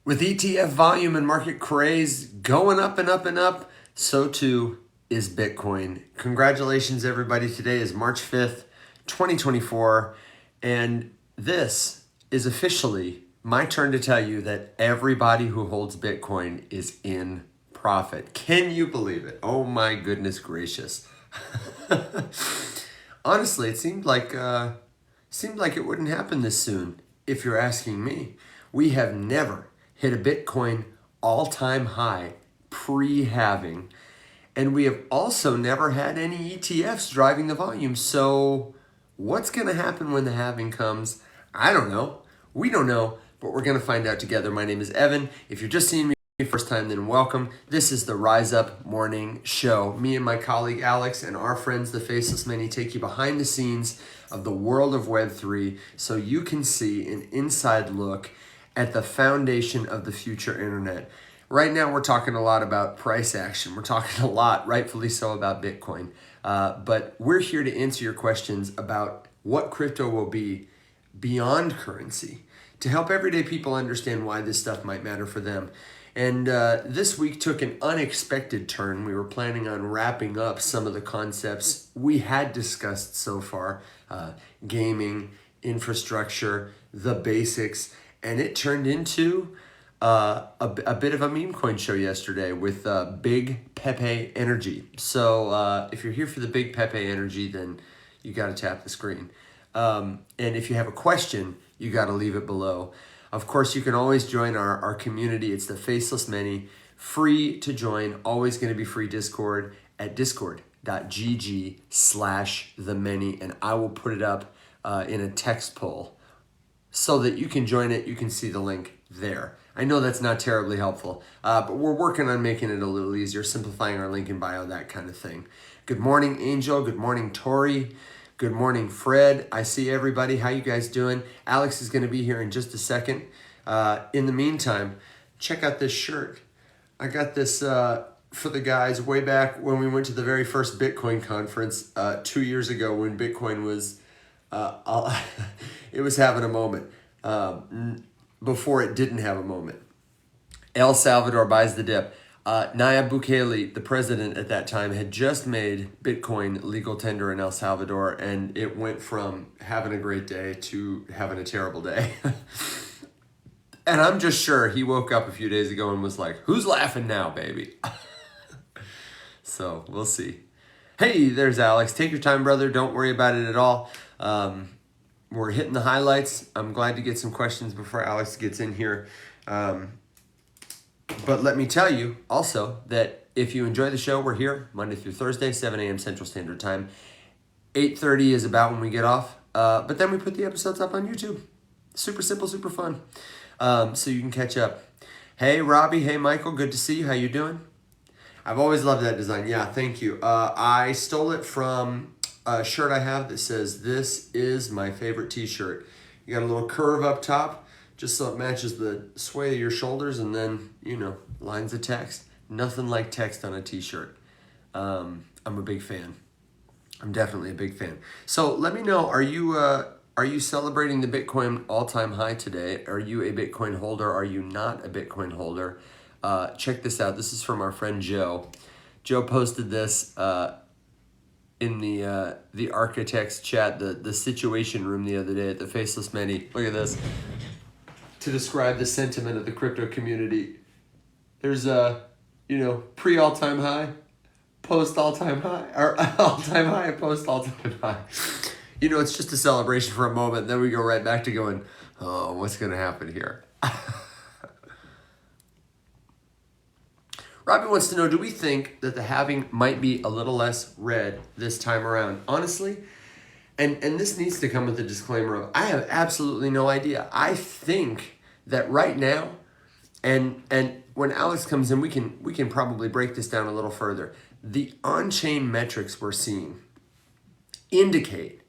With ETF volume and market craze going up and up and up, so too is Bitcoin. Congratulations, everybody. Today is March 5th, 2024, and this is officially my turn to tell you that everybody who holds Bitcoin is in profit. Can you believe it? Oh my goodness gracious. Honestly, it seemed like it wouldn't happen this soon, if you're asking me. We have never hit a Bitcoin all-time high pre-halving, and we have also never had any ETFs driving the volume. So what's going to happen when the halving comes? I don't know. We don't know, but we're going to find out together. My name is Evan. If you're just seeing me first time, then welcome. This is the Rise Up Morning Show. Me and my colleague Alex and our friends, the Faceless Many, take you behind the scenes of the world of Web3 so you can see an inside look at the foundation of the future internet. Right now, we're talking a lot about price action. We're talking a lot, rightfully so, about Bitcoin. But we're here to answer your questions about what crypto will be beyond currency, to help everyday people understand why this stuff might matter for them. And this week took an unexpected turn. We were planning on wrapping up some of the concepts we had discussed so far, gaming, infrastructure, the basics, and it turned into a bit of a meme coin show yesterday with BIGGPEPE energy. So if you're here for the BIGGPEPE energy, then you got to tap the screen. And if you have a question, you got to leave it below. Of course, you can always join our community. It's the Faceless Many, free to join, always going to be free Discord at discord.gg/themany, and I will put it up in a text poll so that you can join it. You can see the link there. I know that's not terribly helpful, but we're working on making it a little easier, simplifying our link in bio, that kind of thing. Good morning, Angel. Good morning, Tori. Good morning, Fred. I see everybody. How you guys doing? Alex is going to be here in just a second. In the meantime, check out this shirt. I got this for the guys way back when we went to the very first Bitcoin conference 2 years ago when Bitcoin was, it was having a moment before it didn't have a moment. El Salvador buys the dip. Nayib Bukele, the president at that time, had just made Bitcoin legal tender in El Salvador, and it went from having a great day to having a terrible day. And I'm just sure he woke up a few days ago and was like, who's laughing now, baby? So we'll see. Hey, there's Alex. Take your time, brother. Don't worry about it at all. We're hitting the highlights. I'm glad to get some questions before Alex gets in here. But let me tell you also that if you enjoy the show, we're here Monday through Thursday, 7 a.m. Central Standard Time. 8:30 is about when we get off. But then we put the episodes up on YouTube. Super simple, super fun. So you can catch up. Hey, Robbie. Hey, Michael. Good to see you. How you doing? I've always loved that design. Yeah, thank you. I stole it from a shirt I have that says, "This is my favorite t-shirt." You got a little curve up top, just so it matches the sway of your shoulders, and then, lines of text. Nothing like text on a t-shirt. I'm a big fan. I'm definitely a big fan. So let me know, are you celebrating the Bitcoin all-time high today? Are you a Bitcoin holder? Are you not a Bitcoin holder? Check this out. This is from our friend Joe. Joe posted this in the architects chat, the situation room the other day at the Faceless Many. Look at this. To describe the sentiment of the crypto community, there's a, pre all-time high, post all-time high, or all-time high and post all-time high. It's just a celebration for a moment. Then we go right back to going, oh, what's going to happen here? Robbie wants to know, do we think that the halving might be a little less red this time around? Honestly, and this needs to come with a disclaimer of, I have absolutely no idea. I think that right now, and when Alex comes in, we can probably break this down a little further. The on-chain metrics we're seeing indicate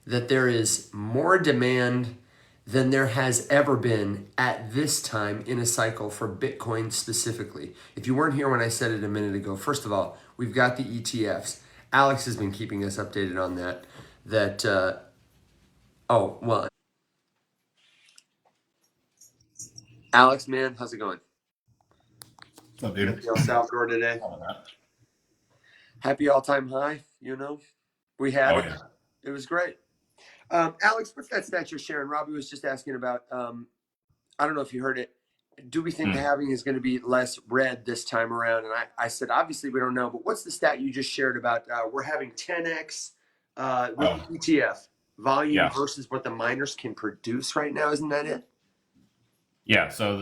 that there is more demand than there has ever been at this time in a cycle for Bitcoin specifically. If you weren't here when I said it a minute ago, first of all, we've got the ETFs. Alex has been keeping us updated on that. Oh, well. Alex, man, how's it going? What's up, dude? Happy El Salvador today. All of that. Happy all-time high. We had Oh it. yeah. It was great. Alex, what's that stat you're sharing? Robbie was just asking about. I don't know if you heard it. Do we think the Hmm. halving is going to be less red this time around? And I said, obviously, we don't know. But what's the stat you just shared about we're having 10x with Oh the ETF volume yeah. versus what the miners can produce right now? Isn't that it? Yeah. So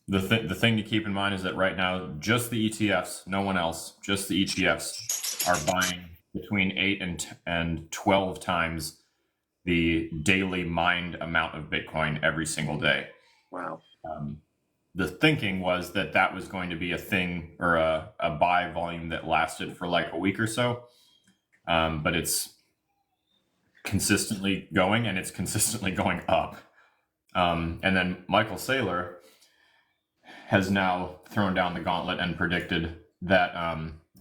the thing to keep in mind is that right now, just the ETFs, no one else, just the ETFs are buying between 8 and 12 times the daily mined amount of Bitcoin every single day. Wow. Um, the thinking was that that was going to be a thing or a buy volume that lasted for like a week or so, but it's consistently going and it's consistently going up. And then Michael Saylor has now thrown down the gauntlet and predicted that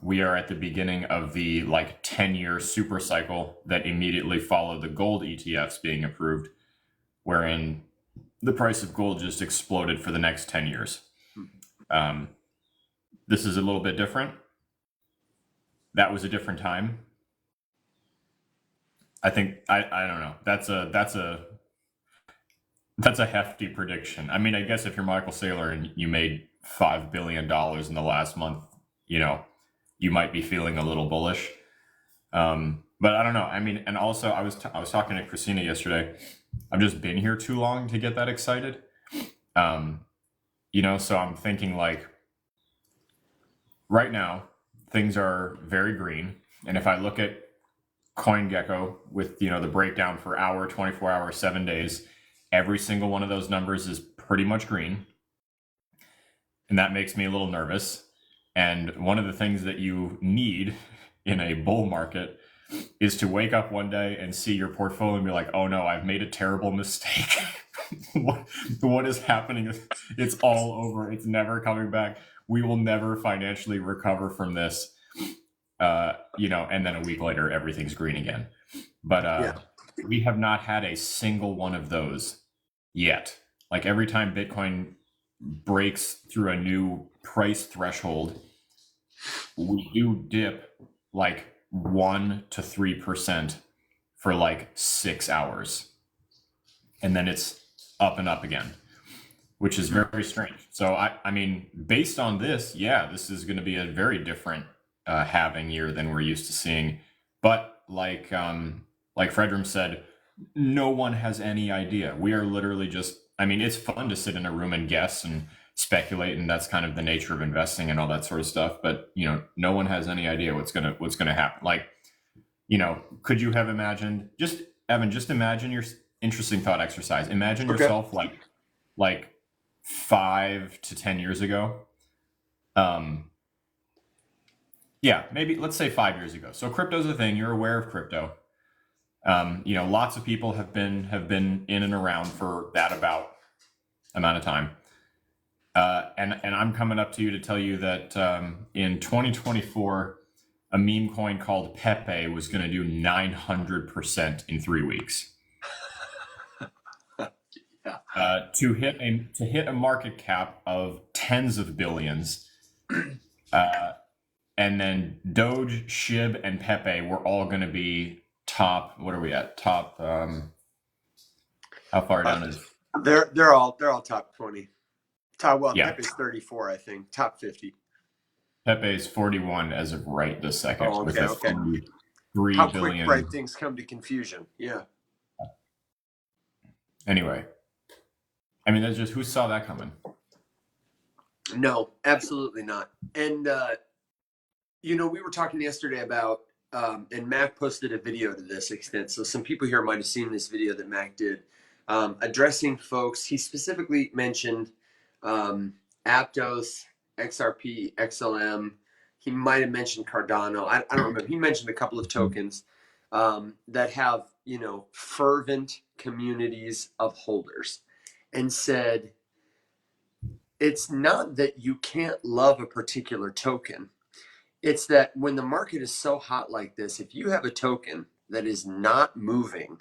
we are at the beginning of the like 10-year super cycle that immediately followed the gold ETFs being approved, wherein the price of gold just exploded for the next 10 years. Um, this is a little bit different. That was a different time. I think I don't know. That's a hefty prediction. I mean, I guess if you're Michael Saylor and you made $5 billion in the last month, you know, you might be feeling a little bullish. But I don't know. I mean, and also I was talking to Christina yesterday. I've just been here too long to get that excited. Um, so I'm thinking like right now things are very green, and if I look at CoinGecko with the breakdown for hour, 24 hour, 7 days, every single one of those numbers is pretty much green. And that makes me a little nervous. And one of the things that you need in a bull market is to wake up one day and see your portfolio and be like, oh no, I've made a terrible mistake. what is happening? It's all over. It's never coming back. We will never financially recover from this. And then a week later, everything's green again. But Yeah. we have not had a single one of those yet. Like every time Bitcoin breaks through a new price threshold, we do dip like 1 to 3% for like 6 hours. And then it's up and up again, which is very strange. So, I mean, based on this, yeah, this is going to be a very different halving year than we're used to seeing. But like Fredrum said, no one has any idea. We are literally just, I mean, it's fun to sit in a room and guess and speculate, and that's kind of the nature of investing and all that sort of stuff. But no one has any idea what's gonna happen. Like, could you have imagined? Just Evan, just imagine your interesting thought exercise. Imagine Okay. yourself like 5 to 10 years ago. Um, yeah, maybe let's say 5 years ago. So crypto's a thing. You're aware of crypto. Lots of people have been in and around for that about amount of time. And I'm coming up to you to tell you that in 2024, a meme coin called Pepe was going to do 900% in 3 weeks. Yeah. To hit a market cap of tens of billions, uh, and then Doge, Shib, and Pepe were all going to be top. What are we at? Top. How far Uh, down is? they're all top 20. Well, Yeah, Pepe's 34, I think. Top 50. Pepe is 41 as of right this second, Oh, with okay, a okay. 43 How quick right billion. things come to confusion. Yeah. Anyway, I mean, that's just who saw that coming. No, absolutely not. And we were talking yesterday about, and Mac posted a video to this extent. So some people here might have seen this video that Mac did, addressing folks. He specifically mentioned Aptos, XRP, XLM. He might have mentioned Cardano. I don't remember. He mentioned a couple of tokens that have, fervent communities of holders, and said, it's not that you can't love a particular token. It's that when the market is so hot like this, if you have a token that is not moving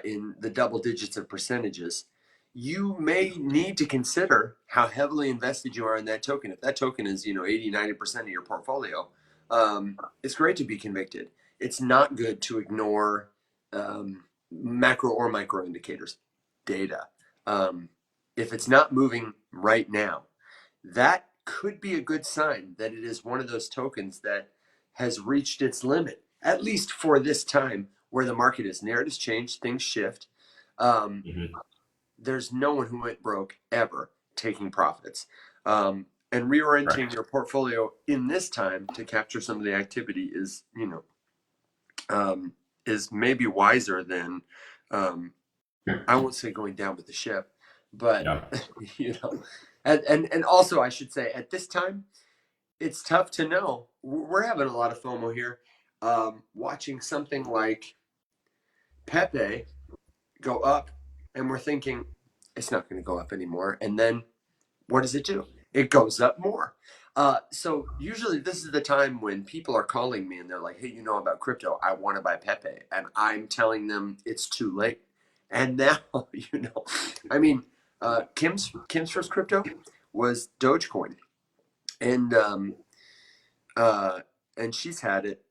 in the double digits of percentages, you may need to consider how heavily invested you are in that token. If that token is, 80, 90% of your portfolio, it's great to be convicted. It's not good to ignore macro or micro indicators, data. If it's not moving right now, that could be a good sign that it is one of those tokens that has reached its limit, at least for this time where the market is. Narratives change, things shift. Um, Mhm. there's no one who went broke ever taking profits. And reorienting Right. your portfolio in this time to capture some of the activity is, is maybe wiser than, I won't say going down with the ship, but Yeah. you know, and also I should say at this time it's tough to know. We're having a lot of FOMO here, watching something like Pepe go up, and we're thinking it's not going to go up anymore, and then what does it do? It goes up more. So usually this is the time when people are calling me and they're like, "Hey, you know about crypto? I want to buy Pepe," and I'm telling them it's too late. And now, I mean, Kim's first crypto was Dogecoin, and uh, and she's had it,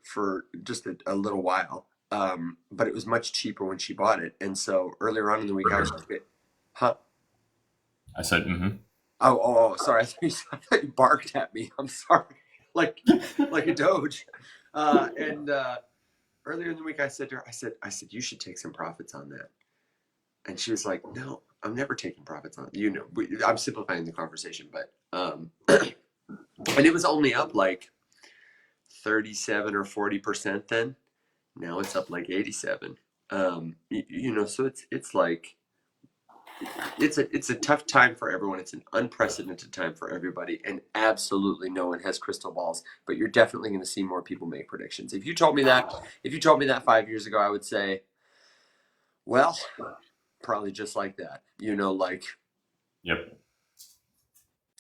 for just a little while. But it was much cheaper when she bought it, and so earlier on in the week, I was like, "Huh." I said, mm-hmm. Sorry. I thought you barked at me. I'm sorry. Like, like a doge. And earlier in the week, I said to her, I said, you should take some profits on that. And she was like, no, I'm never taking profits on. I'm simplifying the conversation, but and it was only up like 37 or 40% then. Now it's up like 87. So it's like it's a tough time for everyone. It's an unprecedented time for everybody, and absolutely no one has crystal balls. But you're definitely going to see more people make predictions. If you told me that 5 years ago, I would say, well, probably just like that. Yep.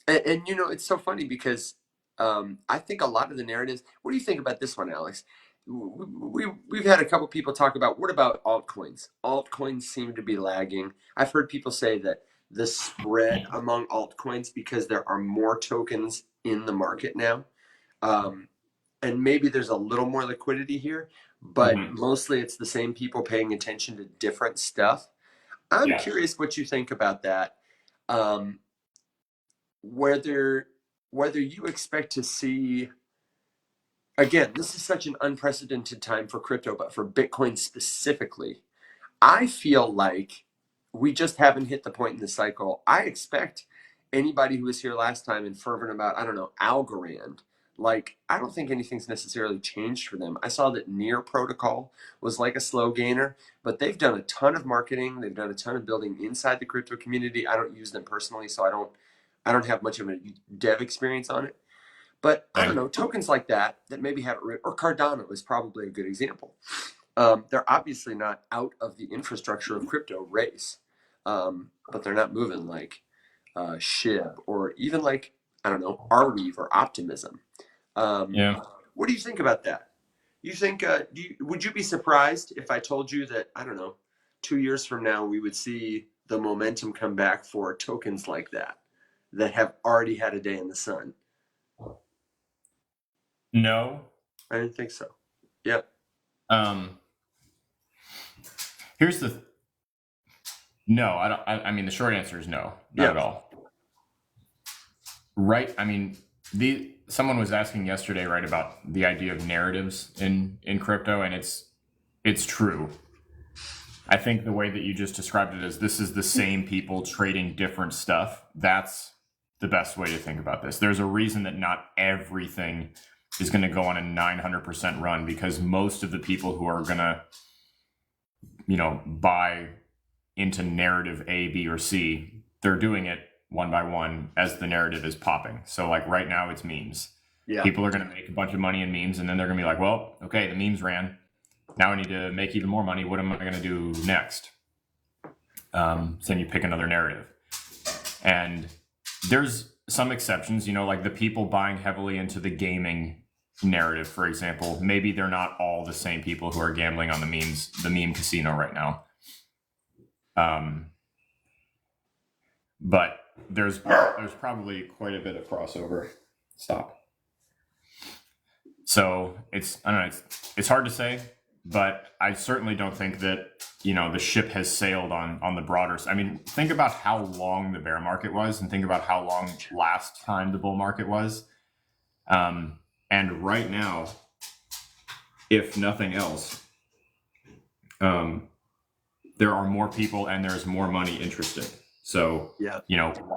And it's so funny because I think a lot of the narratives. What do you think about this one, Alex? We've had a couple people talk about what about altcoins? Altcoins seem to be lagging. I've heard people say that the spread among altcoins because there are more tokens in the market now, um, and maybe there's a little more liquidity here, but Mm-hmm. mostly it's the same people paying attention to different stuff. I'm Yeah. curious what you think about that. Um, whether whether you expect to see, again, this is such an unprecedented time for crypto, but for Bitcoin specifically, I feel like we just haven't hit the point in the cycle. I expect anybody who was here last time and fervent about, I don't know, Algorand, like, I don't think anything's necessarily changed for them. I saw that Near Protocol was like a slow gainer, but they've done a ton of marketing. They've done a ton of building inside the crypto community. I don't use them personally, so I don't have much of a dev experience on it. But I don't Same. know, tokens like that maybe have it, or Cardano is probably a good example. They're obviously not out of the infrastructure of crypto race, but they're not moving like SHIB or even like, I don't know, Arweave or Optimism. Um, Yeah. what do you think about that? You think, would you be surprised if I told you that, I don't know, 2 years from now we would see the momentum come back for tokens like that have already had a day in the sun? No. I didn't think so. Yep. Um, here's the no. I don't. I mean, the short answer is no, not at Yep. all. Right. I mean, the someone was asking yesterday, right, about the idea of narratives in crypto, and it's true. I think the way that you just described it is this is the same people trading different stuff. That's the best way to think about this. There's a reason that not everything is going to go on a 900% run because most of the people who are going to, buy into narrative A, B, or C, they're doing it one by one as the narrative is popping. So like right now it's memes. Yeah. People are going to make a bunch of money in memes and then they're going to be like, well, okay, the memes ran. Now I need to make even more money. What am I going to do next? So then you pick another narrative. And there's some exceptions, like the people buying heavily into the gaming narrative, for example. Maybe they're not all the same people who are gambling on the meme casino right now. but there's probably quite a bit of crossover. Stop. So I don't know, it's hard to say, but I certainly don't think that, the ship has sailed on the broader. I mean, think about how long the bear market was, and think about how long last time the bull market was. And right now, if nothing else, there are more people and there's more money interested. So, Yeah.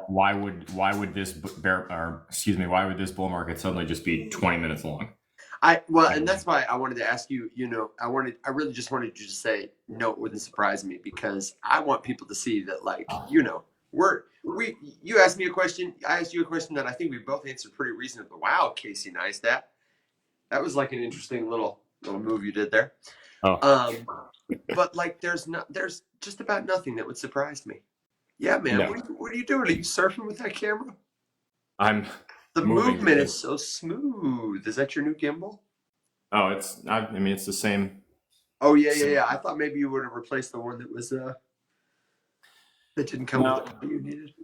why would this why would this bull market suddenly just be 20 minutes long? And that's why I wanted to ask you, I really just wanted you to say, no, it wouldn't surprise me, because I want people to see that, like, you asked me a question, I asked you a question that I think we both answered pretty reasonably. Wow, Casey Neistat. That was like an interesting little move you did there. Oh. But like, there's just about nothing that would surprise me. Yeah, man. No. What are you doing? Are you surfing with that camera? The moving movement is so smooth. Is that your new gimbal? Oh, it's the same. Oh yeah. I thought maybe you would have replaced the one that was that didn't come with the you needed.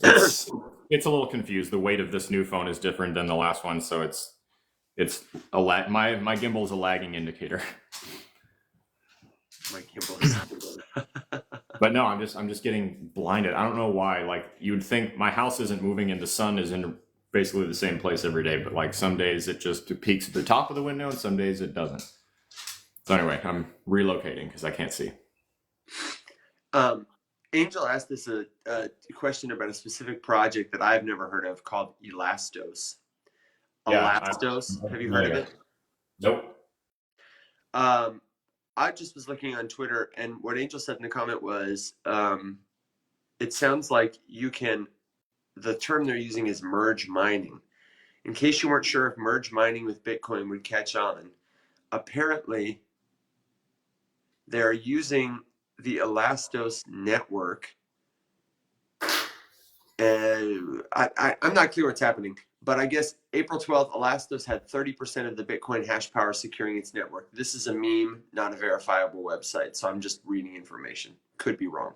It's a little confused. The weight of this new phone is different than the last one, so it's a lag. My gimbal is a lagging indicator. My gimbal is. But no, I'm just getting blinded. I don't know why. Like, you would think my house isn't moving and the sun is in basically the same place every day, but like some days it just peaks at the top of the window and some days it doesn't. So anyway, I'm relocating because I can't see. Angel asked us a question about a specific project that I've never heard of called Elastos. Elastos, have you heard of it? Nope. I just was looking on Twitter, and what Angel said in the comment was, it sounds like the term they're using is merge mining. In case you weren't sure if merge mining with Bitcoin would catch on, apparently they're using the Elastos network. I'm not clear what's happening, but I guess April 12th, Elastos had 30% of the Bitcoin hash power securing its network. This is a meme, not a verifiable website, so I'm just reading information. Could be wrong.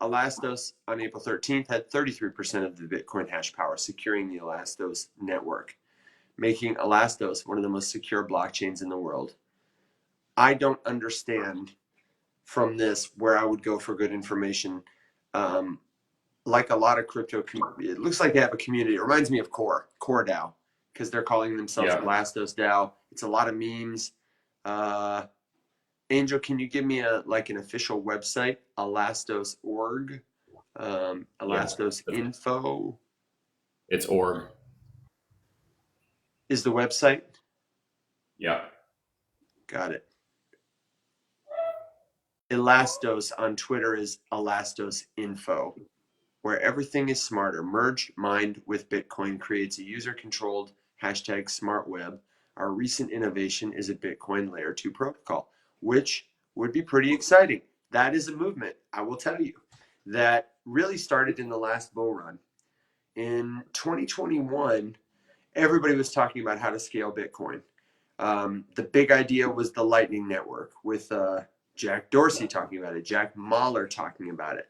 Elastos on April 13th had 33% of the Bitcoin hash power securing the Elastos network, making Elastos one of the most secure blockchains in the world. I don't understand from this where I would go for good information. Like a lot of crypto, it looks like they have a community. It reminds me of Core DAO, because they're calling themselves Elastos DAO. It's a lot of memes. Angel, can you give me an official website? Elastos.org, Elastos info. It's org. Is the website? Yeah. Got it. Elastos on Twitter is Elastos info, where everything is smarter. Merge mined with Bitcoin creates a user-controlled #smart web. Our recent innovation is a Bitcoin layer 2 protocol, which would be pretty exciting. That is a movement, I will tell you, that really started in the last bull run. In 2021, everybody was talking about how to scale Bitcoin. The big idea was the Lightning Network, with Jack Dorsey talking about it, Jack Mahler talking about it,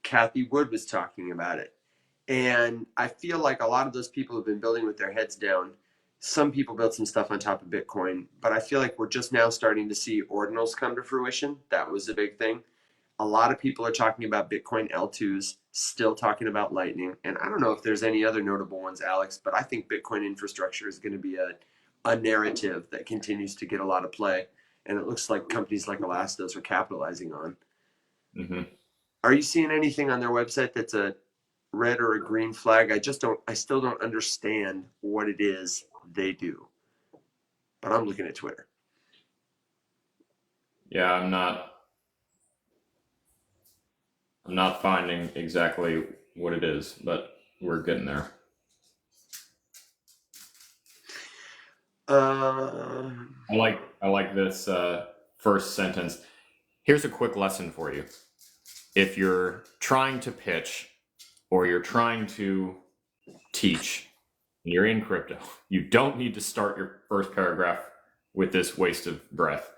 Kathy Wood was talking about it. And I feel like a lot of those people have been building with their heads down. Some people built some stuff on top of Bitcoin, but I feel like we're just now starting to see ordinals come to fruition. That was a big thing. A lot of people are talking about Bitcoin L2s, still talking about Lightning. And I don't know if there's any other notable ones, Alex, but I think Bitcoin infrastructure is going to be a narrative that continues to get a lot of play. And it looks like companies like Elastos are capitalizing on. Mm-hmm. Are you seeing anything on their website that's a red or a green flag? I still don't understand what it is they do. But I'm looking at Twitter. Yeah, I'm not finding exactly what it is, but we're getting there. I like this first sentence. Here's a quick lesson for you. If you're trying to pitch or you're trying to teach and you're in crypto, you don't need to start your first paragraph with this waste of breath.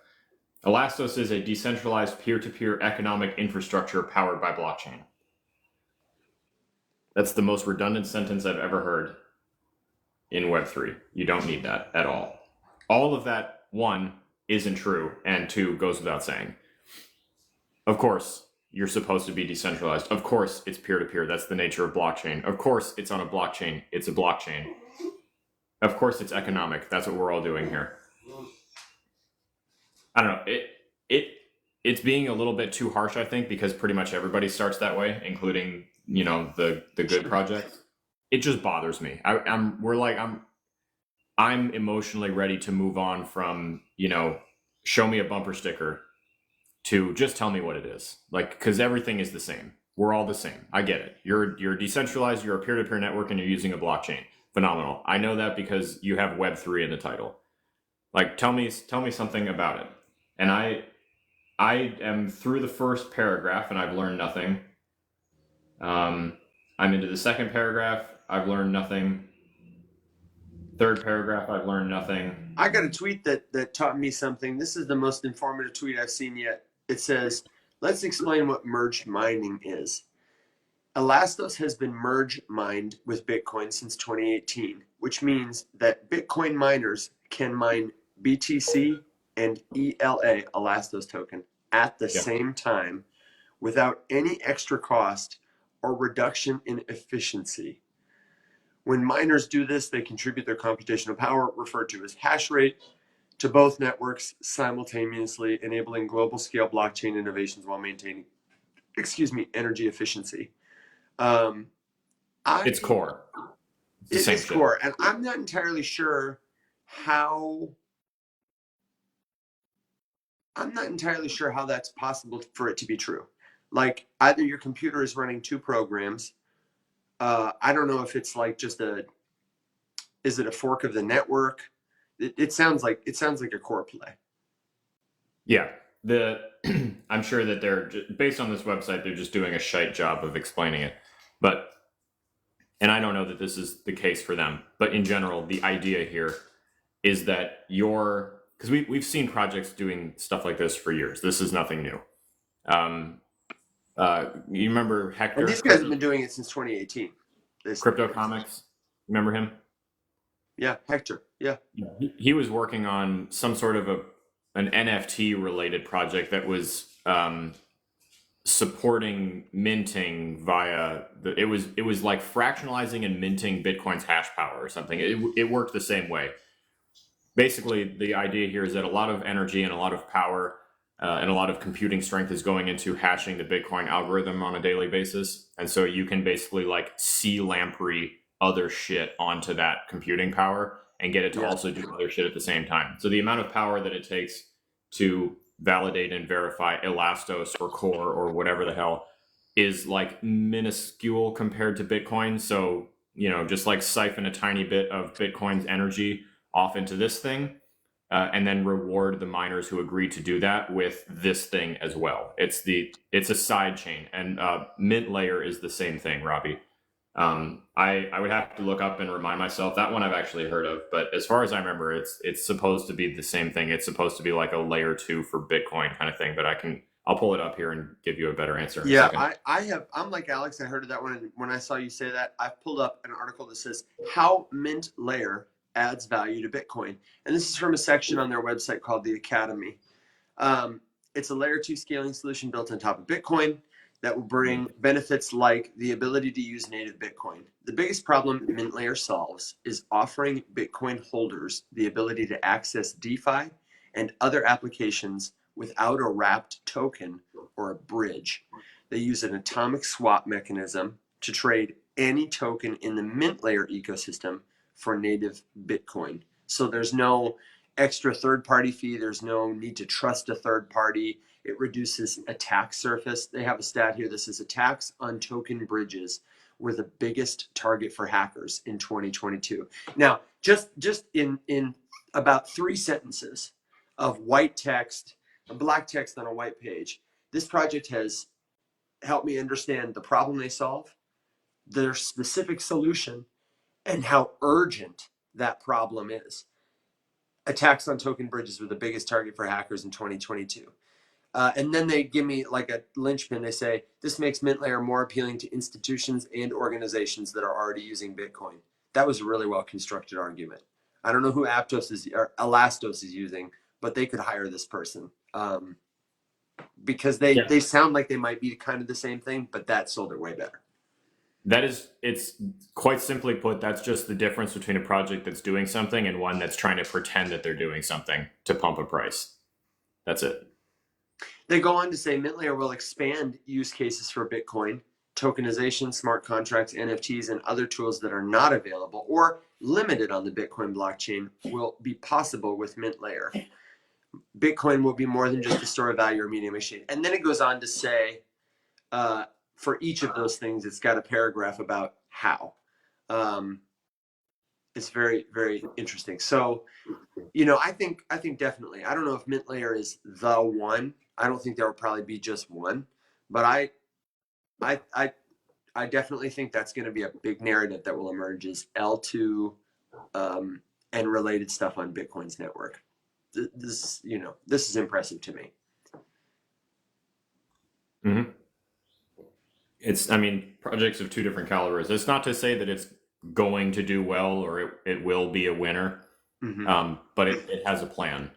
Elastos is a decentralized peer-to-peer economic infrastructure powered by blockchain. That's the most redundant sentence I've ever heard in Web3. You don't need that at all. All of that, one, isn't true, and two, goes without saying. Of course, you're supposed to be decentralized. Of course, it's peer to peer. That's the nature of blockchain. Of course, it's on a blockchain. It's a blockchain. Of course, it's economic. That's what we're all doing here. I don't know. It's being a little bit too harsh, I think, because pretty much everybody starts that way, including the good projects. It just bothers me. I'm emotionally ready to move on from show me a bumper sticker to just tell me what it is. Like, because everything is the same. We're all the same. I get it. You're decentralized. You're a peer-to-peer network, and you're using a blockchain. Phenomenal. I know that because you have Web3 in the title. Like, tell me something about it. And I am through the first paragraph, and I've learned nothing. I'm into the second paragraph. I've learned nothing. Third paragraph, I've learned nothing. I got a tweet that taught me something. This is the most informative tweet I've seen yet. It says, let's explain what merged mining is. Elastos has been merge mined with Bitcoin since 2018, which means that Bitcoin miners can mine BTC and ELA, Elastos token, at the same time without any extra cost or reduction in efficiency. When miners do this, they contribute their computational power, referred to as hash rate, to both networks simultaneously, enabling global scale blockchain innovations while maintaining, energy efficiency. It's core. It is core, and I'm not entirely sure how that's possible for it to be true. Like, either your computer is running two programs. I don't know if it's like just is it a fork of the network? It sounds like a core play. Yeah, I'm sure that they're based on this website. They're just doing a shite job of explaining it, and I don't know that this is the case for them. But in general, the idea here is that because we've seen projects doing stuff like this for years. This is nothing new. You remember Hector? And these guys have been doing it since 2018. Crypto Comics, remember him? Yeah, Hector. Yeah. He was working on some sort of an NFT related project that was supporting minting via it was like fractionalizing and minting Bitcoin's hash power or something. It worked the same way. Basically, the idea here is that a lot of energy and a lot of power and a lot of computing strength is going into hashing the Bitcoin algorithm on a daily basis. And so you can basically like lamprey other shit onto that computing power and get it to also do other shit at the same time. So the amount of power that it takes to validate and verify Elastos or Core or whatever the hell is like minuscule compared to Bitcoin. So, just like siphon a tiny bit of Bitcoin's energy off into this thing. And then reward the miners who agree to do that with this thing as well. It's a side chain, and Mint Layer is the same thing, Robbie. I would have to look up and remind myself. That one I've actually heard of, but as far as I remember, it's supposed to be the same thing. It's supposed to be like a layer 2 for Bitcoin kind of thing. But I'll pull it up here and give you a better answer. Yeah, I'm like Alex. I heard of that one, and when I saw you say that, I've pulled up an article that says how Mint Layer adds value to Bitcoin. And this is from a section on their website called the Academy. It's a layer 2 scaling solution built on top of Bitcoin that will bring benefits like the ability to use native Bitcoin. The biggest problem Mint Layer solves is offering Bitcoin holders the ability to access DeFi and other applications without a wrapped token or a bridge. They use an atomic swap mechanism to trade any token in the Mint Layer ecosystem for native Bitcoin. So there's no extra third-party fee. There's no need to trust a third party. It reduces attack surface. They have a stat here that says attacks on token bridges were the biggest target for hackers in 2022. Now, just in about 3 sentences of white text, black text on a white page, this project has helped me understand the problem they solve, their specific solution, and how urgent that problem is. Attacks on token bridges were the biggest target for hackers in 2022. And then they give me like a linchpin. They say this makes mint layer more appealing to institutions and organizations that are already using Bitcoin. That was a really well constructed argument. I don't know who Aptos is or Elastos is using, but they could hire this person because Yeah. they sound like they might be kind of the same thing, but that sold it way better. It's quite simply put, that's just the difference between a project that's doing something and one that's trying to pretend that they're doing something to pump a price. That's it. They go on to say MintLayer will expand use cases for Bitcoin, tokenization, smart contracts, NFTs, and other tools that are not available or limited on the Bitcoin blockchain will be possible with MintLayer. Bitcoin will be more than just a store of value or medium exchange. And then it goes on to say, for each of those things, it's got a paragraph about how. It's very, very interesting. So, I think definitely. I don't know if MintLayer is the one. I don't think there will probably be just one, but I definitely think that's going to be a big narrative that will emerge is L2 and related stuff on Bitcoin's network. This is impressive to me. Mm-hmm. Projects of two different calibers. It's not to say that it's going to do well or it will be a winner, but it has a plan.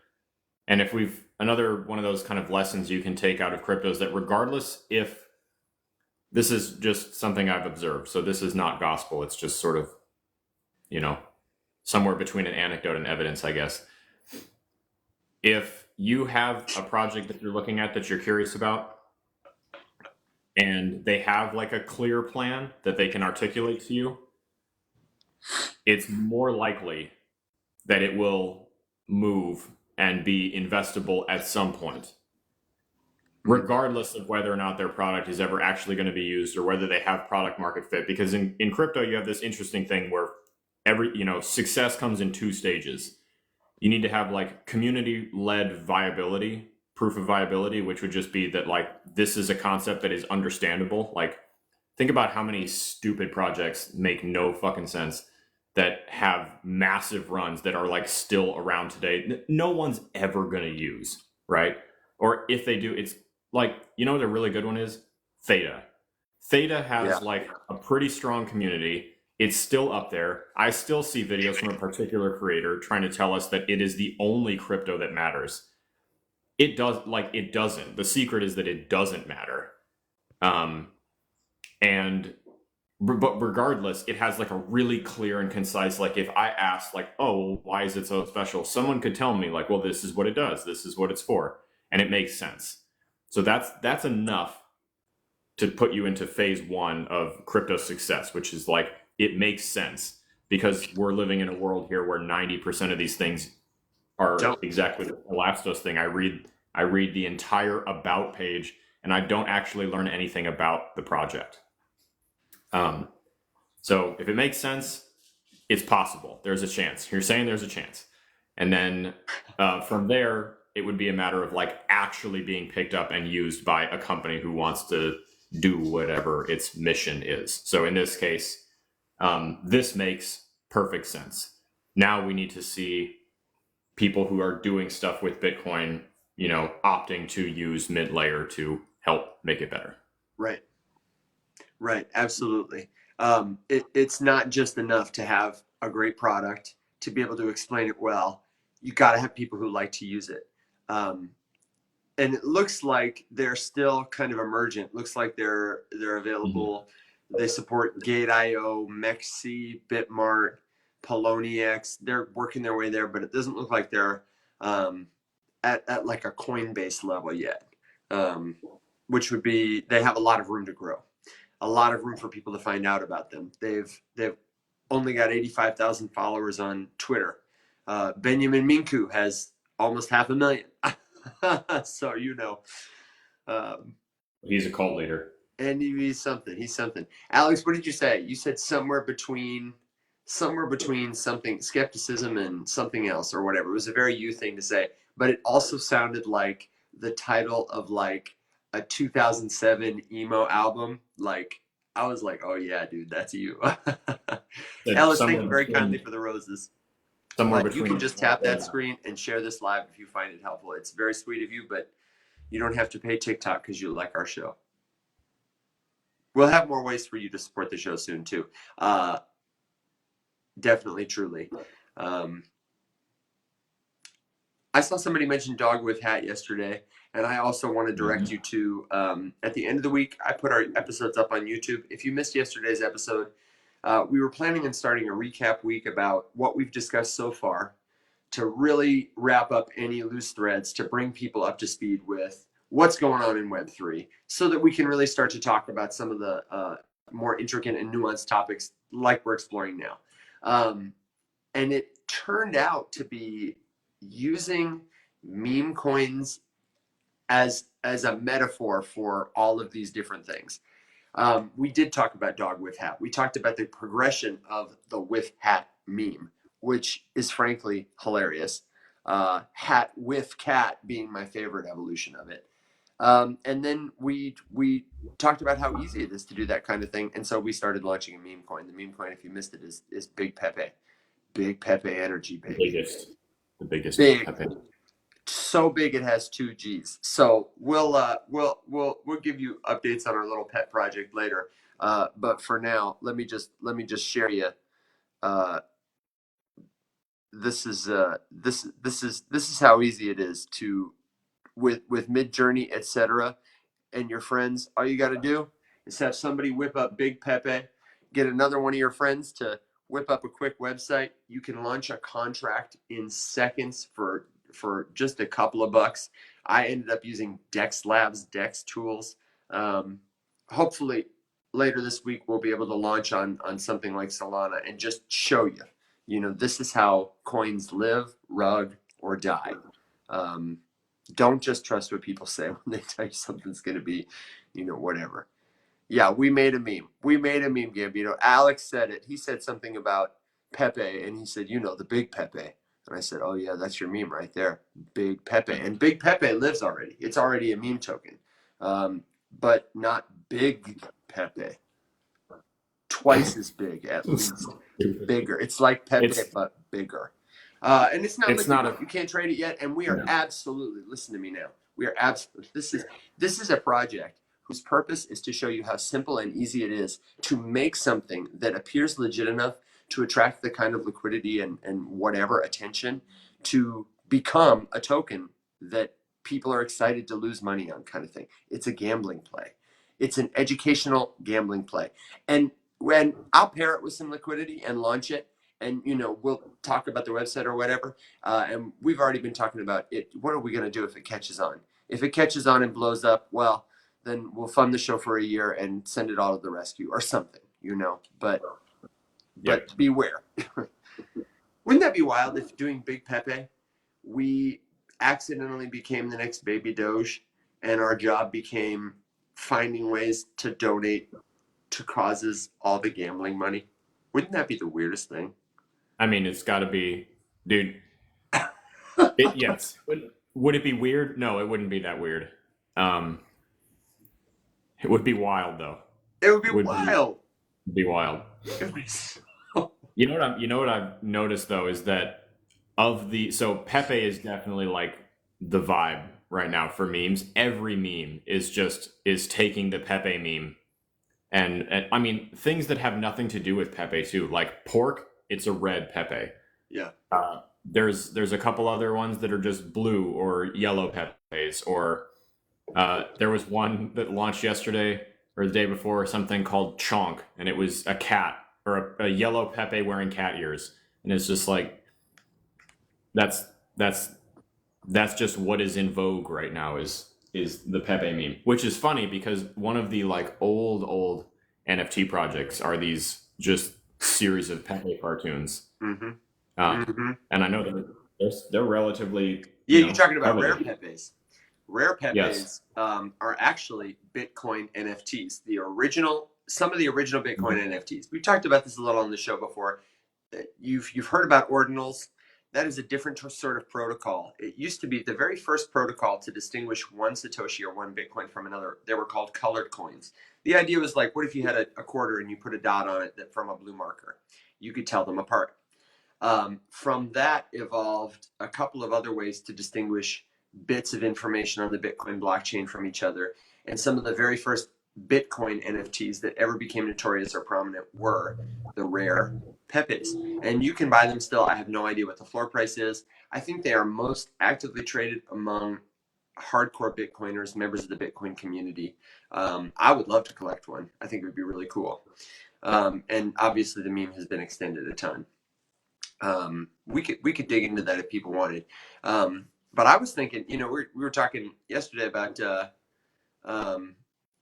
And if another one of those kind of lessons you can take out of crypto is that regardless if this is just something I've observed, so this is not gospel, it's just sort of, somewhere between an anecdote and evidence, I guess. If you have a project that you're looking at that you're curious about, and they have like a clear plan that they can articulate to you, it's more likely that it will move and be investable at some point, regardless of whether or not their product is ever actually going to be used or whether they have product market fit. Because in crypto, you have this interesting thing where success comes in two stages. You need to have like community-led viability, proof of viability, which would just be that like this is a concept that is understandable. Like think about how many stupid projects make no fucking sense that have massive runs that are like still around today. No one's ever going to use, right? Or if they do, it's like, what a really good one is? Theta. Theta has like a pretty strong community. It's still up there. I still see videos from a particular creator trying to tell us that it is the only crypto that matters. It doesn't. The secret is that it doesn't matter. But regardless, it has like a really clear and concise, like if I ask like, oh, why is it so special? Someone could tell me like, well, this is what it does. This is what it's for. And it makes sense. So that's enough to put you into phase one of crypto success, which is like, it makes sense because we're living in a world here where 90% of these things are exactly the Elastos thing. I read the entire about page and I don't actually learn anything about the project. So if it makes sense, it's possible. There's a chance. You're saying there's a chance. And then from there, it would be a matter of like actually being picked up and used by a company who wants to do whatever its mission is. So in this case, this makes perfect sense. Now we need to see people who are doing stuff with Bitcoin, opting to use MintLayer to help make it better. Right. Absolutely. It's not just enough to have a great product to be able to explain it well. You got to have people who like to use it. And it looks like they're still kind of emergent. Looks like they're available. Mm-hmm. They support Gate.io, Mexi, Bitmart, Poloniex. They're working their way there, but it doesn't look like they're at like a Coinbase level yet, which would be, they have a lot of room to grow, a lot of room for people to find out about them. They've only got 85,000 followers on Twitter. Benjamin Minku has almost 500,000. So he's a cult leader, and he's something. Alex, what did you say? You said somewhere between something, skepticism and something else or whatever. It was a very you thing to say, but it also sounded like the title of like a 2007 emo album. Like I was like, oh yeah, dude, that's you. Alice, thank you very kindly for the roses. You can just tap that screen and share this live if you find it helpful. It's very sweet of you, but You don't have to pay TikTok because you like our show. We'll have more ways for you to support the show soon too. Definitely, truly. I saw somebody mention dog with hat yesterday, and I also want to direct you to at the end of the week, I put our episodes up on YouTube. If you missed yesterday's episode, we were planning on starting a recap week about what we've discussed so far to really wrap up any loose threads to bring people up to speed with what's going on in Web3 so that we can really start to talk about some of the more intricate and nuanced topics like we're exploring now. And it turned out to be using meme coins as a metaphor for all of these different things. We did talk about dog with hat. We talked about the progression of the with hat meme, which is frankly hilarious. Hat with cat being my favorite evolution of it. And then we talked about how easy it is to do that kind of thing. And so we started launching a meme coin. The meme coin, if you missed it, is BIGGPEPE. BIGGPEPE energy, baby. The biggest Big. Pepe. So big it has 2 G's. So we'll give you updates on our little pet project later. But for now, let me just share you. This is how easy it is to with Midjourney, etc. and your friends. All you got to do is have somebody whip up BIGGPEPE, get another one of your friends to whip up a quick website. You can launch a contract in seconds for just a couple of bucks. I ended up using Dextools. Hopefully later this week we'll be able to launch on something like Solana and just show you. This is how coins live, rug, or die. Don't just trust what people say when they tell you something's going to be, whatever. Yeah, we made a meme. Gambino. Alex said it. He said something about Pepe, and he said, the BIGGPEPE. And I said, oh, yeah, that's your meme right there. BIGGPEPE. And BIGGPEPE lives already. It's already a meme token, but not BIGGPEPE. Twice as big, at least. Bigger. It's like Pepe, but bigger. And it's not liquid. You can't trade it yet. And we are absolutely, listen to me now. We are absolutely, this is a project whose purpose is to show you how simple and easy it is to make something that appears legit enough to attract the kind of liquidity and whatever attention to become a token that people are excited to lose money on, kind of thing. It's a gambling play. It's an educational gambling play. And when I'll pair it with some liquidity and launch it, and we'll talk about the website or whatever. And we've already been talking about it. What are we going to do if it catches on? If it catches on and blows up, well, then we'll fund the show for a year and send it all to the rescue or something, But beware. Wouldn't that be wild if doing BIGGPEPE, we accidentally became the next baby Doge, and our job became finding ways to donate to causes all the gambling money? Wouldn't that be the weirdest thing? I mean, it's got to be, dude. Yes. Would it be weird? No, it wouldn't be that weird. It would be wild, though. It would be wild. It'd be wild. You know what I've noticed though is that so Pepe is definitely like the vibe right now for memes. Every meme is taking the Pepe meme, and I mean things that have nothing to do with Pepe too, like pork. It's a red Pepe. Yeah. There's a couple other ones that are just blue or yellow Pepes, or there was one that launched yesterday or the day before, something called Chonk, and it was a cat or a yellow Pepe wearing cat ears, and it's just like that's just what is in vogue right now is the Pepe meme, which is funny because one of the like old NFT projects are these just series of Pepe cartoons. Mm-hmm. And I know they're relatively you're talking about rare Pepes. Rare Pepes yes. Are actually Bitcoin NFTs. Some of the original Bitcoin NFTs. We talked about this a little on the show before. You've heard about ordinals. That is a different sort of protocol. It used to be the very first protocol to distinguish one Satoshi or one Bitcoin from another. They were called colored coins. The idea was like, what if you had a quarter and you put a dot on it from a blue marker? You could tell them apart. From that evolved a couple of other ways to distinguish bits of information on the Bitcoin blockchain from each other. And some of the very first Bitcoin NFTs that ever became notorious or prominent were the rare Pepes. And you can buy them still. I have no idea what the floor price is. I think they are most actively traded among hardcore Bitcoiners, members of the Bitcoin community. I would love to collect one. I think it would be really cool. And obviously the meme has been extended a ton. We could dig into that if people wanted. But I was thinking, we were talking yesterday about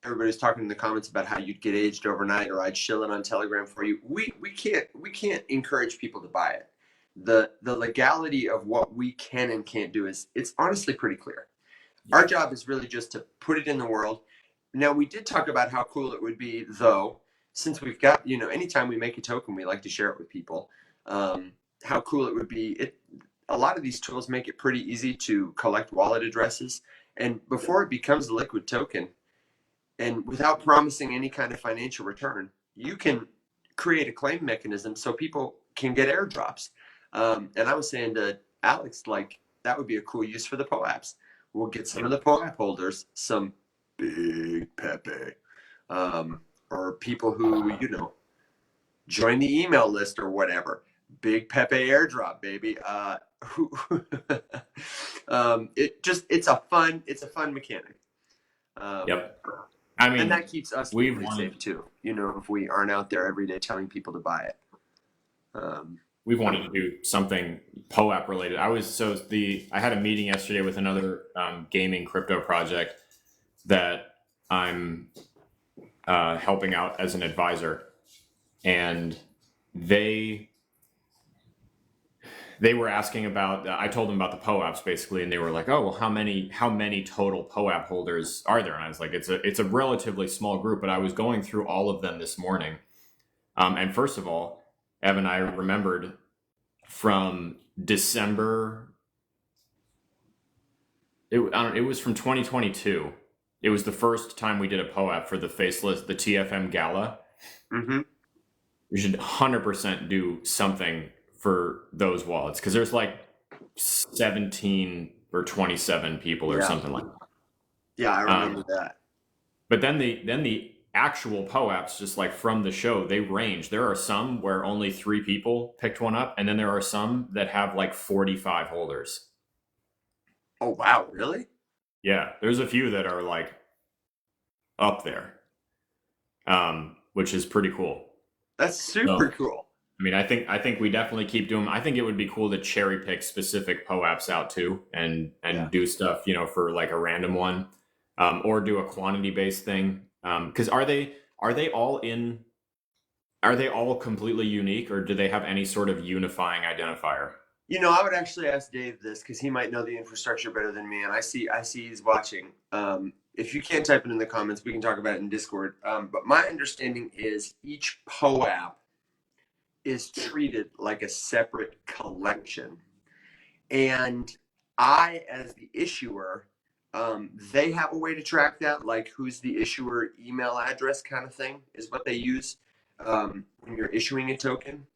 everybody's talking in the comments about how you'd get aged overnight, or I'd shill it on Telegram for you. We can't encourage people to buy it. The legality of what we can and can't do it's honestly pretty clear. Our job is really just to put it in the world. Now, we did talk about how cool it would be, though, since we've got, anytime we make a token, we like to share it with people. How cool it would be. A lot of these tools make it pretty easy to collect wallet addresses. And before it becomes a liquid token, and without promising any kind of financial return, you can create a claim mechanism so people can get airdrops. And I was saying to Alex, like, that would be a cool use for the POAPs. We'll get some of the POAP holders some BIGGPEPE, or people who, join the email list or whatever. BIGGPEPE airdrop, baby. It's a fun mechanic. Yep. I mean, and that keeps us safe too. If we aren't out there every day telling people to buy it. We've wanted to do something POAP related. I had a meeting yesterday with another gaming crypto project that I'm helping out as an advisor, and they were asking about. I told them about the POAPs basically, and they were like, "Oh, well, how many total POAP holders are there?" And I was like, "It's a relatively small group," but I was going through all of them this morning, and first of all, Evan, I remembered from December. It was from 2022. It was the first time we did a POAP for the TFM Gala. Mm-hmm. We should 100% do something for those wallets, because there's like 17 or 27 people or something like that. Yeah, I remember that. But then the actual POAPs, just like from the show, they range. There are some where only 3 people picked one up, and then there are some that have like 45 holders. Oh, wow, really? Yeah, there's a few that are like up there, which is pretty cool. That's super cool. I mean, I think we definitely keep doing. I think it would be cool to cherry pick specific POAPs out too, and do stuff, for like a random one, or do a quantity based thing. Because are they all completely unique, or do they have any sort of unifying identifier? I would actually ask Dave this, because he might know the infrastructure better than me, and I see he's watching. If you can't type it in the comments, we can talk about it in Discord. But my understanding is each POAP is treated like a separate collection. And I, as the issuer, they have a way to track that, like who's the issuer email address kind of thing is what they use when you're issuing a token.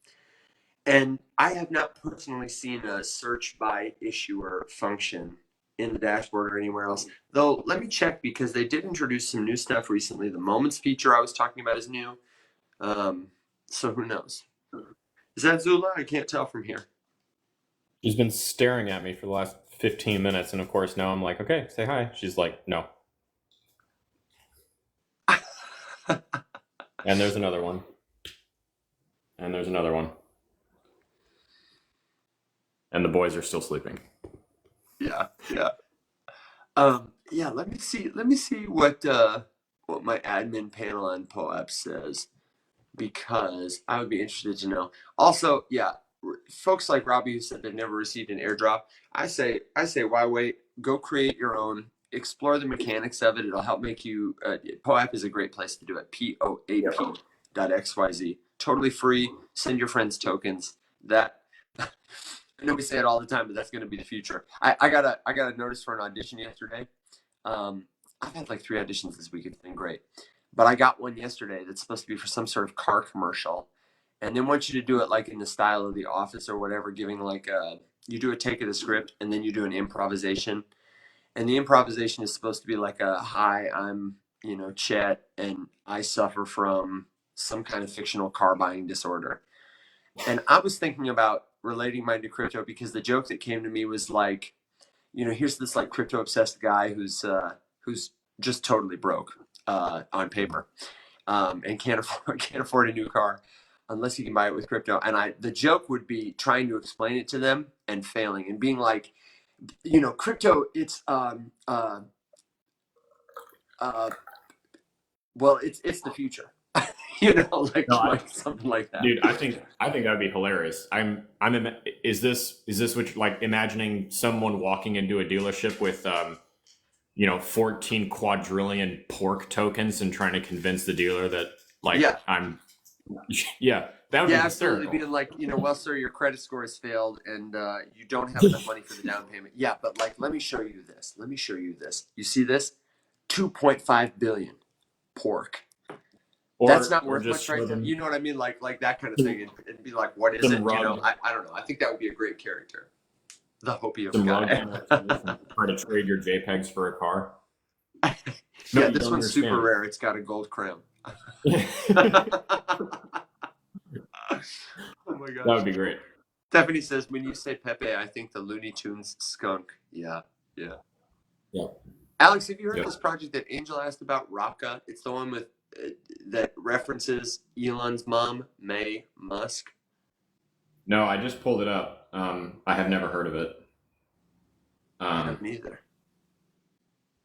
And I have not personally seen a search by issuer function in the dashboard or anywhere else. Though, let me check, because they did introduce some new stuff recently. The Moments feature I was talking about is new. So who knows? Is that Zula? I can't tell from here. She's been staring at me for the last 15 minutes, and of course now I'm like, okay, say hi. She's like, no. And there's another one. And there's another one. And the boys are still sleeping. Yeah. Let me see what my admin panel on POAP says, because I would be interested to know. Also, folks like Robbie who said they've never received an airdrop, I say why wait? Go create your own. Explore the mechanics of it. It'll help make you. POAP is a great place to do it. POAP.xyz. Totally free. Send your friends tokens. That. I know we say it all the time, but that's going to be the future. I got a notice for an audition yesterday. I've had like 3 auditions this week. It's been great. But I got one yesterday that's supposed to be for some sort of car commercial. And they want you to do it like in the style of The Office or whatever, giving like you do a take of the script and then you do an improvisation. And the improvisation is supposed to be like a, hi, I'm, Chet, and I suffer from some kind of fictional car buying disorder. And I was thinking about relating mine to crypto because the joke that came to me was like, here's this like crypto obsessed guy who's just totally broke on paper, and can't afford a new car unless he can buy it with crypto. And the joke would be trying to explain it to them and failing and being like, crypto, it's uh, well, it's the future. No, Like something like that. dude, I think that'd be hilarious. Is this what like imagining someone walking into a dealership with 14 quadrillion pork tokens and trying to convince the dealer that like Yeah. yeah, that would be Absolutely. hysterical. Being like, well, sir, your credit score has failed and you don't have enough money for the down payment. Yeah, but like, let me show you this. Let me show you this. You see this? 2.5 billion pork. That's not worth much right now. You know what I mean? Like that kind of thing. It'd be like, what is it? I don't know. I think that would be a great character. The Hopi of guy. Try to trade your JPEGs for a car. Yeah, this one's super rare. It's got a gold crown. Oh my gosh. That would be great. Stephanie says, when you say Pepe, I think the Looney Tunes skunk. Yeah. Alex, have you heard of this project that Angel asked about, Raka? It's the one with that references Elon's mom, May Musk. No, I just pulled it up. I have never heard of it. I haven't either.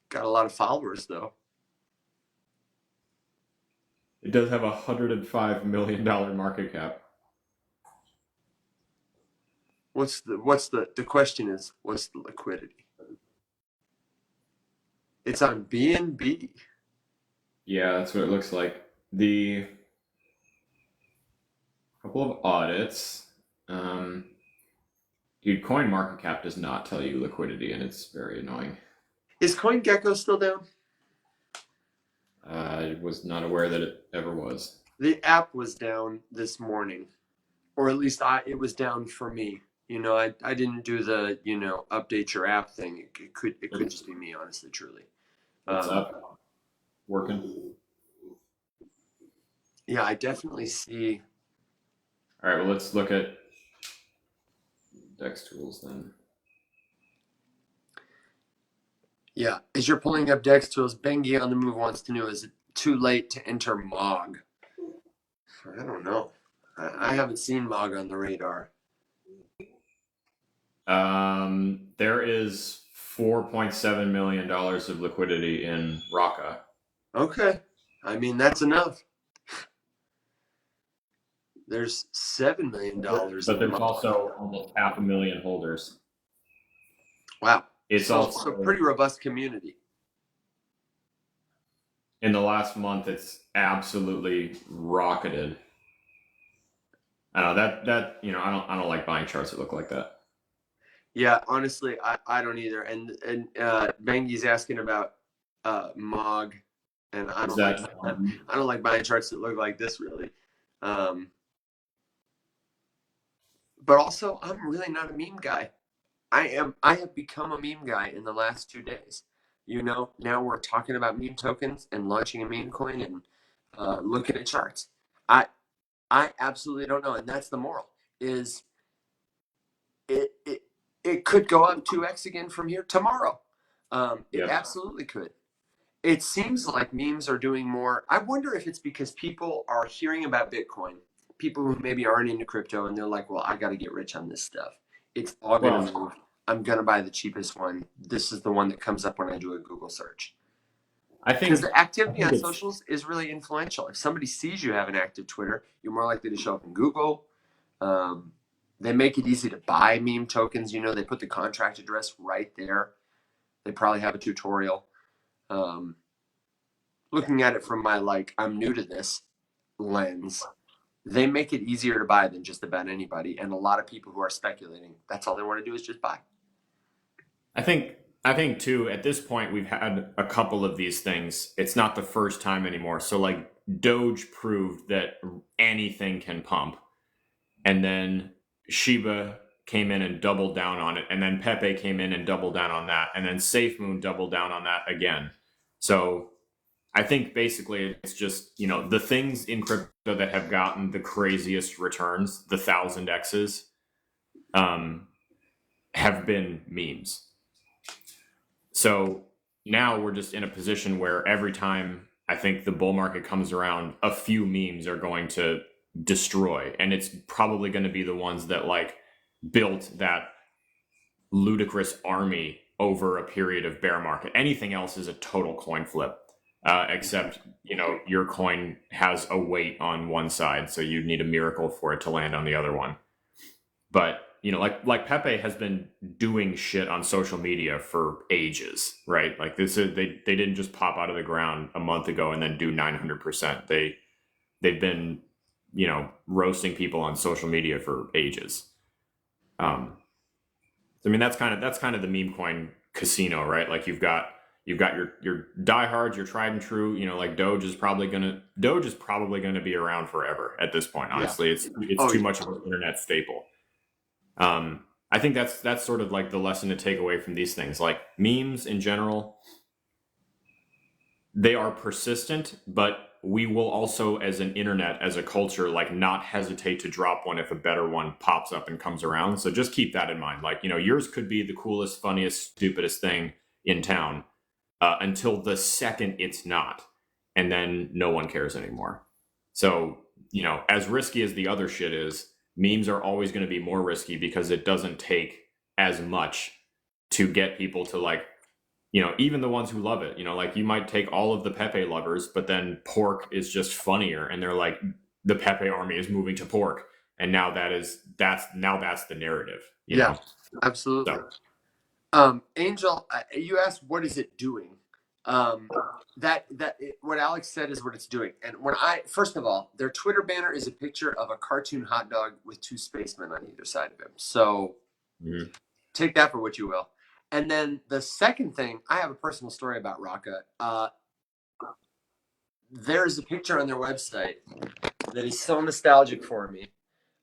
Got a lot of followers though. It does have $105 million market cap. The question is, what's the liquidity? It's on BNB. Yeah, that's what it looks like. The couple of audits. Dude, coin market cap does not tell you liquidity, and it's very annoying. Is CoinGecko still down? I was not aware that it ever was. The app was down this morning, or at least it was down for me. I didn't do the update your app thing. It could just be me, honestly, truly. What's up? Working. Yeah, I definitely see. All right, well, let's look at Dextools then. Yeah, as you're pulling up Dextools, Bengi on the Move wants to know, is it too late to enter MOG? I don't know. I haven't seen MOG on the radar. There is $4.7 million of liquidity in Raka. Okay. I mean, that's enough. There's $7 million. But there's also almost 500,000 holders. Wow. It's also a pretty robust community. In the last month, it's absolutely rocketed. I don't know, I don't like buying charts that look like that. Yeah, honestly, I don't either. And Bengi's asking about MOG, and I don't like buying charts that look like this really. But also, I'm really not a meme guy. I have become a meme guy in the last 2 days. Now we're talking about meme tokens and launching a meme coin and looking at charts. I absolutely don't know, and that's the moral. Is it could go up 2x again from here tomorrow. It absolutely could. It seems like memes are doing more. I wonder if it's because people are hearing about Bitcoin, people who maybe aren't into crypto, and they're like, well, I got to get rich on this stuff. It's all going to move. I'm going to buy the cheapest one. This is the one that comes up when I do a Google search. I think because the activity on socials is really influential. If somebody sees you have an active Twitter, you're more likely to show up in Google. They make it easy to buy meme tokens. They put the contract address right there. They probably have a tutorial. Looking at it from my I'm new to this lens, they make it easier to buy than just about anybody. And a lot of people who are speculating, that's all they want to do is just buy. I think too, at this point, we've had a couple of these things. It's not the first time anymore. So like Doge proved that anything can pump. And then Shiba came in and doubled down on it, and then Pepe came in and doubled down on that, and then SafeMoon doubled down on that again. So I think basically it's just, the things in crypto that have gotten the craziest returns, the 1000x's, have been memes. So now we're just in a position where every time I think the bull market comes around, a few memes are going to destroy, and it's probably going to be the ones that like built that ludicrous army over a period of bear market. Anything else is a total coin flip, except your coin has a weight on one side, so you need a miracle for it to land on the other one. But like Pepe has been doing shit on social media for ages, right? Like they didn't just pop out of the ground a month ago and then do 900%. They've been roasting people on social media for ages. I mean, that's kind of the meme coin casino, right? Like you've got your diehards, your tried and true. Like Doge is probably gonna be around forever at this point. Honestly, it's too much of an internet staple. I think that's sort of like the lesson to take away from these things. Like memes in general, they are persistent, but we will also, as an internet, as a culture, like not hesitate to drop one if a better one pops up and comes around. So just keep that in mind. Like, yours could be the coolest, funniest, stupidest thing in town until the second it's not. And then no one cares anymore. So, as risky as the other shit is, memes are always going to be more risky because it doesn't take as much to get people to like, even the ones who love it, like you might take all of the Pepe lovers, but then pork is just funnier. And they're like, the Pepe army is moving to pork. And now that's the narrative. Yeah, absolutely. So. Angel, you asked, what is it doing? What Alex said is what it's doing. And first of all, their Twitter banner is a picture of a cartoon hot dog with two spacemen on either side of him. So take that for what you will. And then the second thing, I have a personal story about Raka. There's a picture on their website that is so nostalgic for me.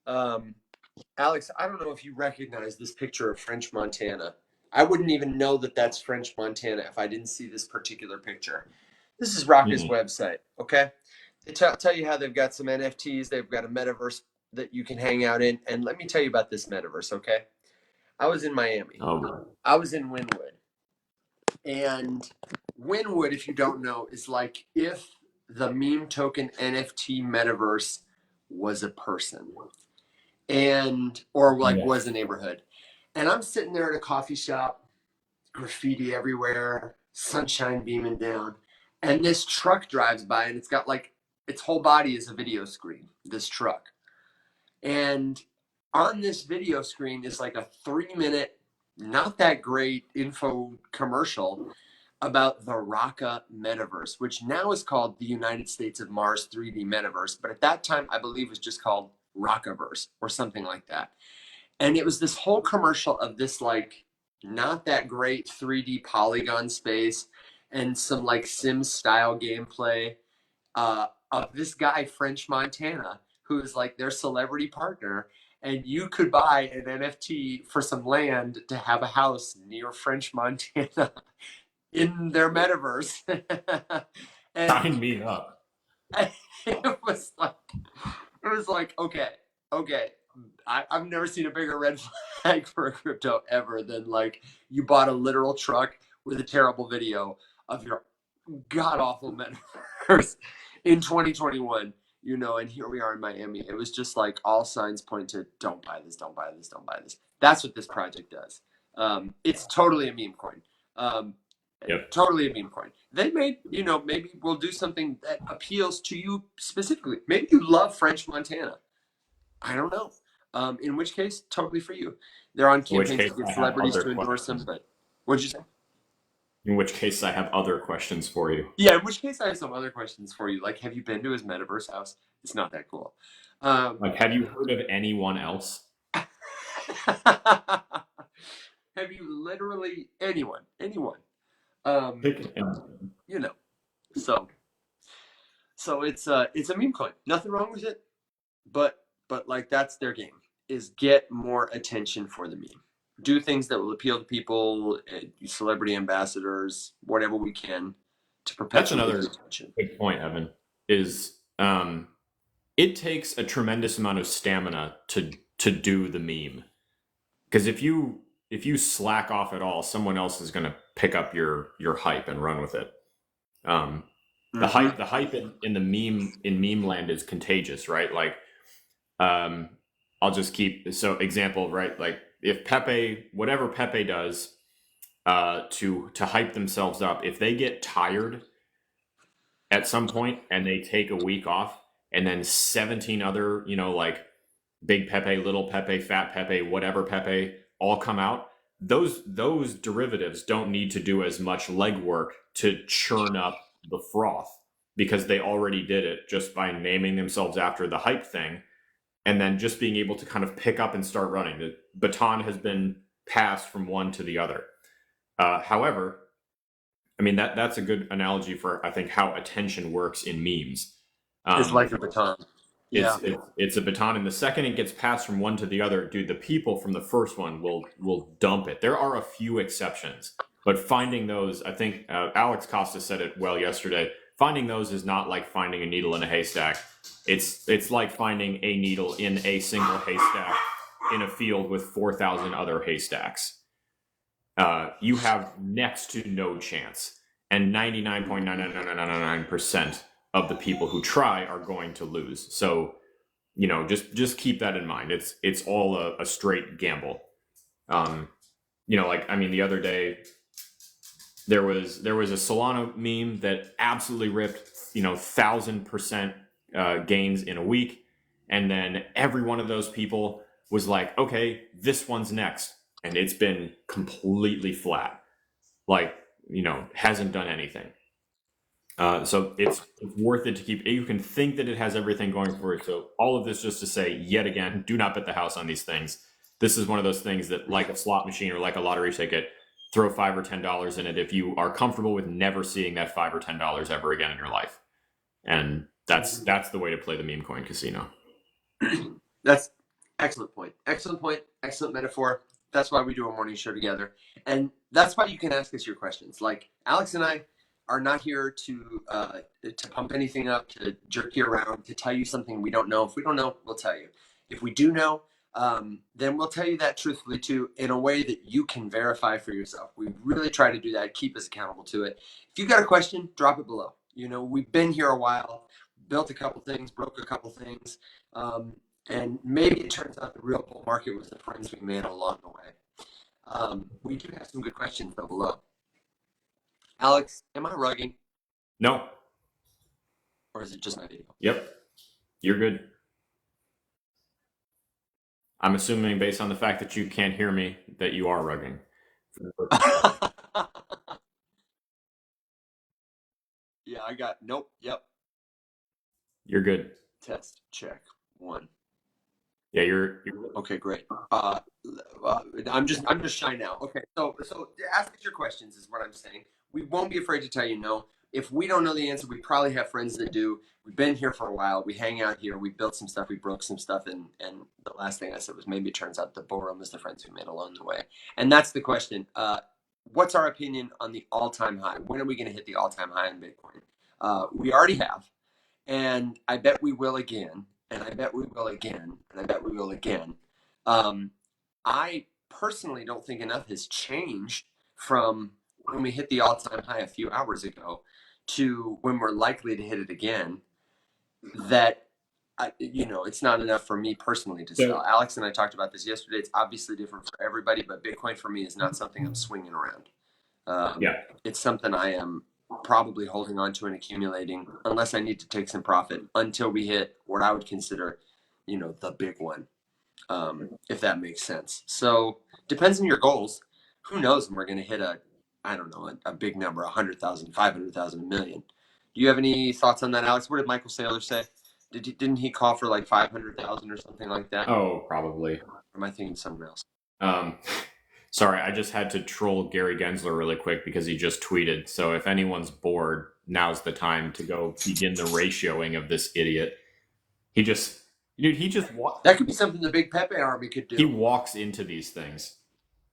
Alex, I don't know if you recognize this picture of French Montana. I wouldn't even know that that's French Montana if I didn't see this particular picture. This is Raka's website, okay? They tell you how they've got some NFTs. They've got a metaverse that you can hang out in. And let me tell you about this metaverse, okay? I was in Miami. I was in Wynwood. And Wynwood, if you don't know, is like if the meme token NFT metaverse was a person was a neighborhood. And I'm sitting there at a coffee shop, graffiti everywhere, sunshine beaming down. And this truck drives by and it's got like, its whole body is a video screen, this truck. And on this video screen is like a 3-minute, not that great info commercial about the Raka metaverse, which now is called the United States of Mars 3D metaverse. But at that time, I believe it was just called Rakaverse or something like that. And it was this whole commercial of this like not that great 3D polygon space and some like Sims style gameplay of this guy, French Montana, who is like their celebrity partner. And you could buy an NFT for some land to have a house near French Montana in their metaverse. And sign me up. It was like, okay. I've never seen a bigger red flag for a crypto ever than like you bought a literal truck with a terrible video of your god awful metaverse in 2021, and here we are in Miami. It was just like all signs point to don't buy this. That's what this project does. It's totally a meme coin. Totally a meme coin. They made, maybe we'll do something that appeals to you specifically. Maybe you love French Montana. I don't know. In which case, totally for you. They're on campaigns to get celebrities to endorse them. But what'd you say? In which case, I have other questions for you. Yeah, in which case, I have some other questions for you. Like, have you been to his metaverse house? It's not that cool. Have you heard of anyone else? Have you literally anyone? So it's a meme coin. Nothing wrong with it, but like that's their game. is get more attention for the meme. Do things that will appeal to people, celebrity ambassadors, whatever we can to That's perpetuate another the attention. big point, Evan, is it takes a tremendous amount of stamina to do the meme. Because if you slack off at all, someone else is going to pick up your hype and run with it. The hype in the meme land is contagious, right? Like, I'll just keep example, right? Like if Pepe, whatever Pepe does, to hype themselves up, if they get tired at some point and they take a week off, and then 17 other, like Big Pepe, Little Pepe, Fat Pepe, whatever Pepe, all come out. Those derivatives don't need to do as much legwork to churn up the froth because they already did it just by naming themselves after the hype thing, and then just being able to kind of pick up and start running. The baton has been passed from one to the other. However, I mean that's a good analogy for I think how attention works in memes. It's like a baton. Yeah. It's a baton, and the second it gets passed from one to the other, dude, the people from the first one will dump it. There are a few exceptions, but finding those, I think Alex Costa said it well yesterday. Finding those is not like finding a needle in a haystack. It's like finding a needle in a single haystack in a field with 4,000 other haystacks. You have next to no chance, and 99.99999% of the people who try are going to lose. So, just keep that in mind. It's all a straight gamble. Like, I mean, the other day there was a Solana meme that absolutely ripped, 1,000% gains in a week. And then every one of those people was like, okay, this one's next. And it's been completely flat. Like, hasn't done anything. So it's worth it to keep. You can think that it has everything going for it. So all of this just to say, yet again, do not bet the house on these things. This is one of those things that, like a slot machine or like a lottery ticket, throw $5 or $10 in it if you are comfortable with never seeing that $5 or $10 ever again in your life. And that's the way to play the meme coin casino. That's excellent point. Excellent point. Excellent metaphor. That's why we do a morning show together, and that's why you can ask us your questions. Like Alex and I are not here to pump anything up, to jerk you around, to tell you something we don't know. If we don't know, we'll tell you. If we do know, then we'll tell you that truthfully too, in a way that you can verify for yourself. We really try to do that, keep us accountable to it. If you got a question, drop it below. We've been here a while, built a couple things, broke a couple things, and maybe it turns out the real bull market was the friends we made along the way. We do have some good questions though below. Alex, am I rugging? No. Or is it just my video? Yep. You're good. I'm assuming, based on the fact that you can't hear me, that you are rugging. Yeah, I got nope. Yep. You're good. Test check 1. Yeah, you're okay. Great. I'm just shy now. Okay, so ask us your questions is what I'm saying. We won't be afraid to tell you no. If we don't know the answer, we probably have friends that do. We've been here for a while. We hang out here. We built some stuff. We broke some stuff. And the last thing I said was maybe it turns out the bull run was the friends we made along the way. And that's the question. What's our opinion on the all-time high? When are we going to hit the all-time high in Bitcoin? We already have. And I bet we will again. And I bet we will again. And I bet we will again. I personally don't think enough has changed from when we hit the all-time high a few hours ago to when we're likely to hit it again, that it's not enough for me personally to sell. Alex and I talked about this yesterday. It's obviously different for everybody, but Bitcoin for me is not something I'm swinging around. It's something I am probably holding on to and accumulating unless I need to take some profit until we hit what I would consider, the big one, if that makes sense. So depends on your goals. Who knows when we're going to hit a big number, 100,000, 500,000, a million. Do you have any thoughts on that, Alex? What did Michael Saylor say? Didn't he call for like 500,000 or something like that? Oh, probably. Or am I thinking something else? Sorry, I just had to troll Gary Gensler really quick because he just tweeted. So if anyone's bored, now's the time to go begin the ratioing of this idiot. He just Dude, he just That could be something the BIGGPEPE army could he do. walks into these things.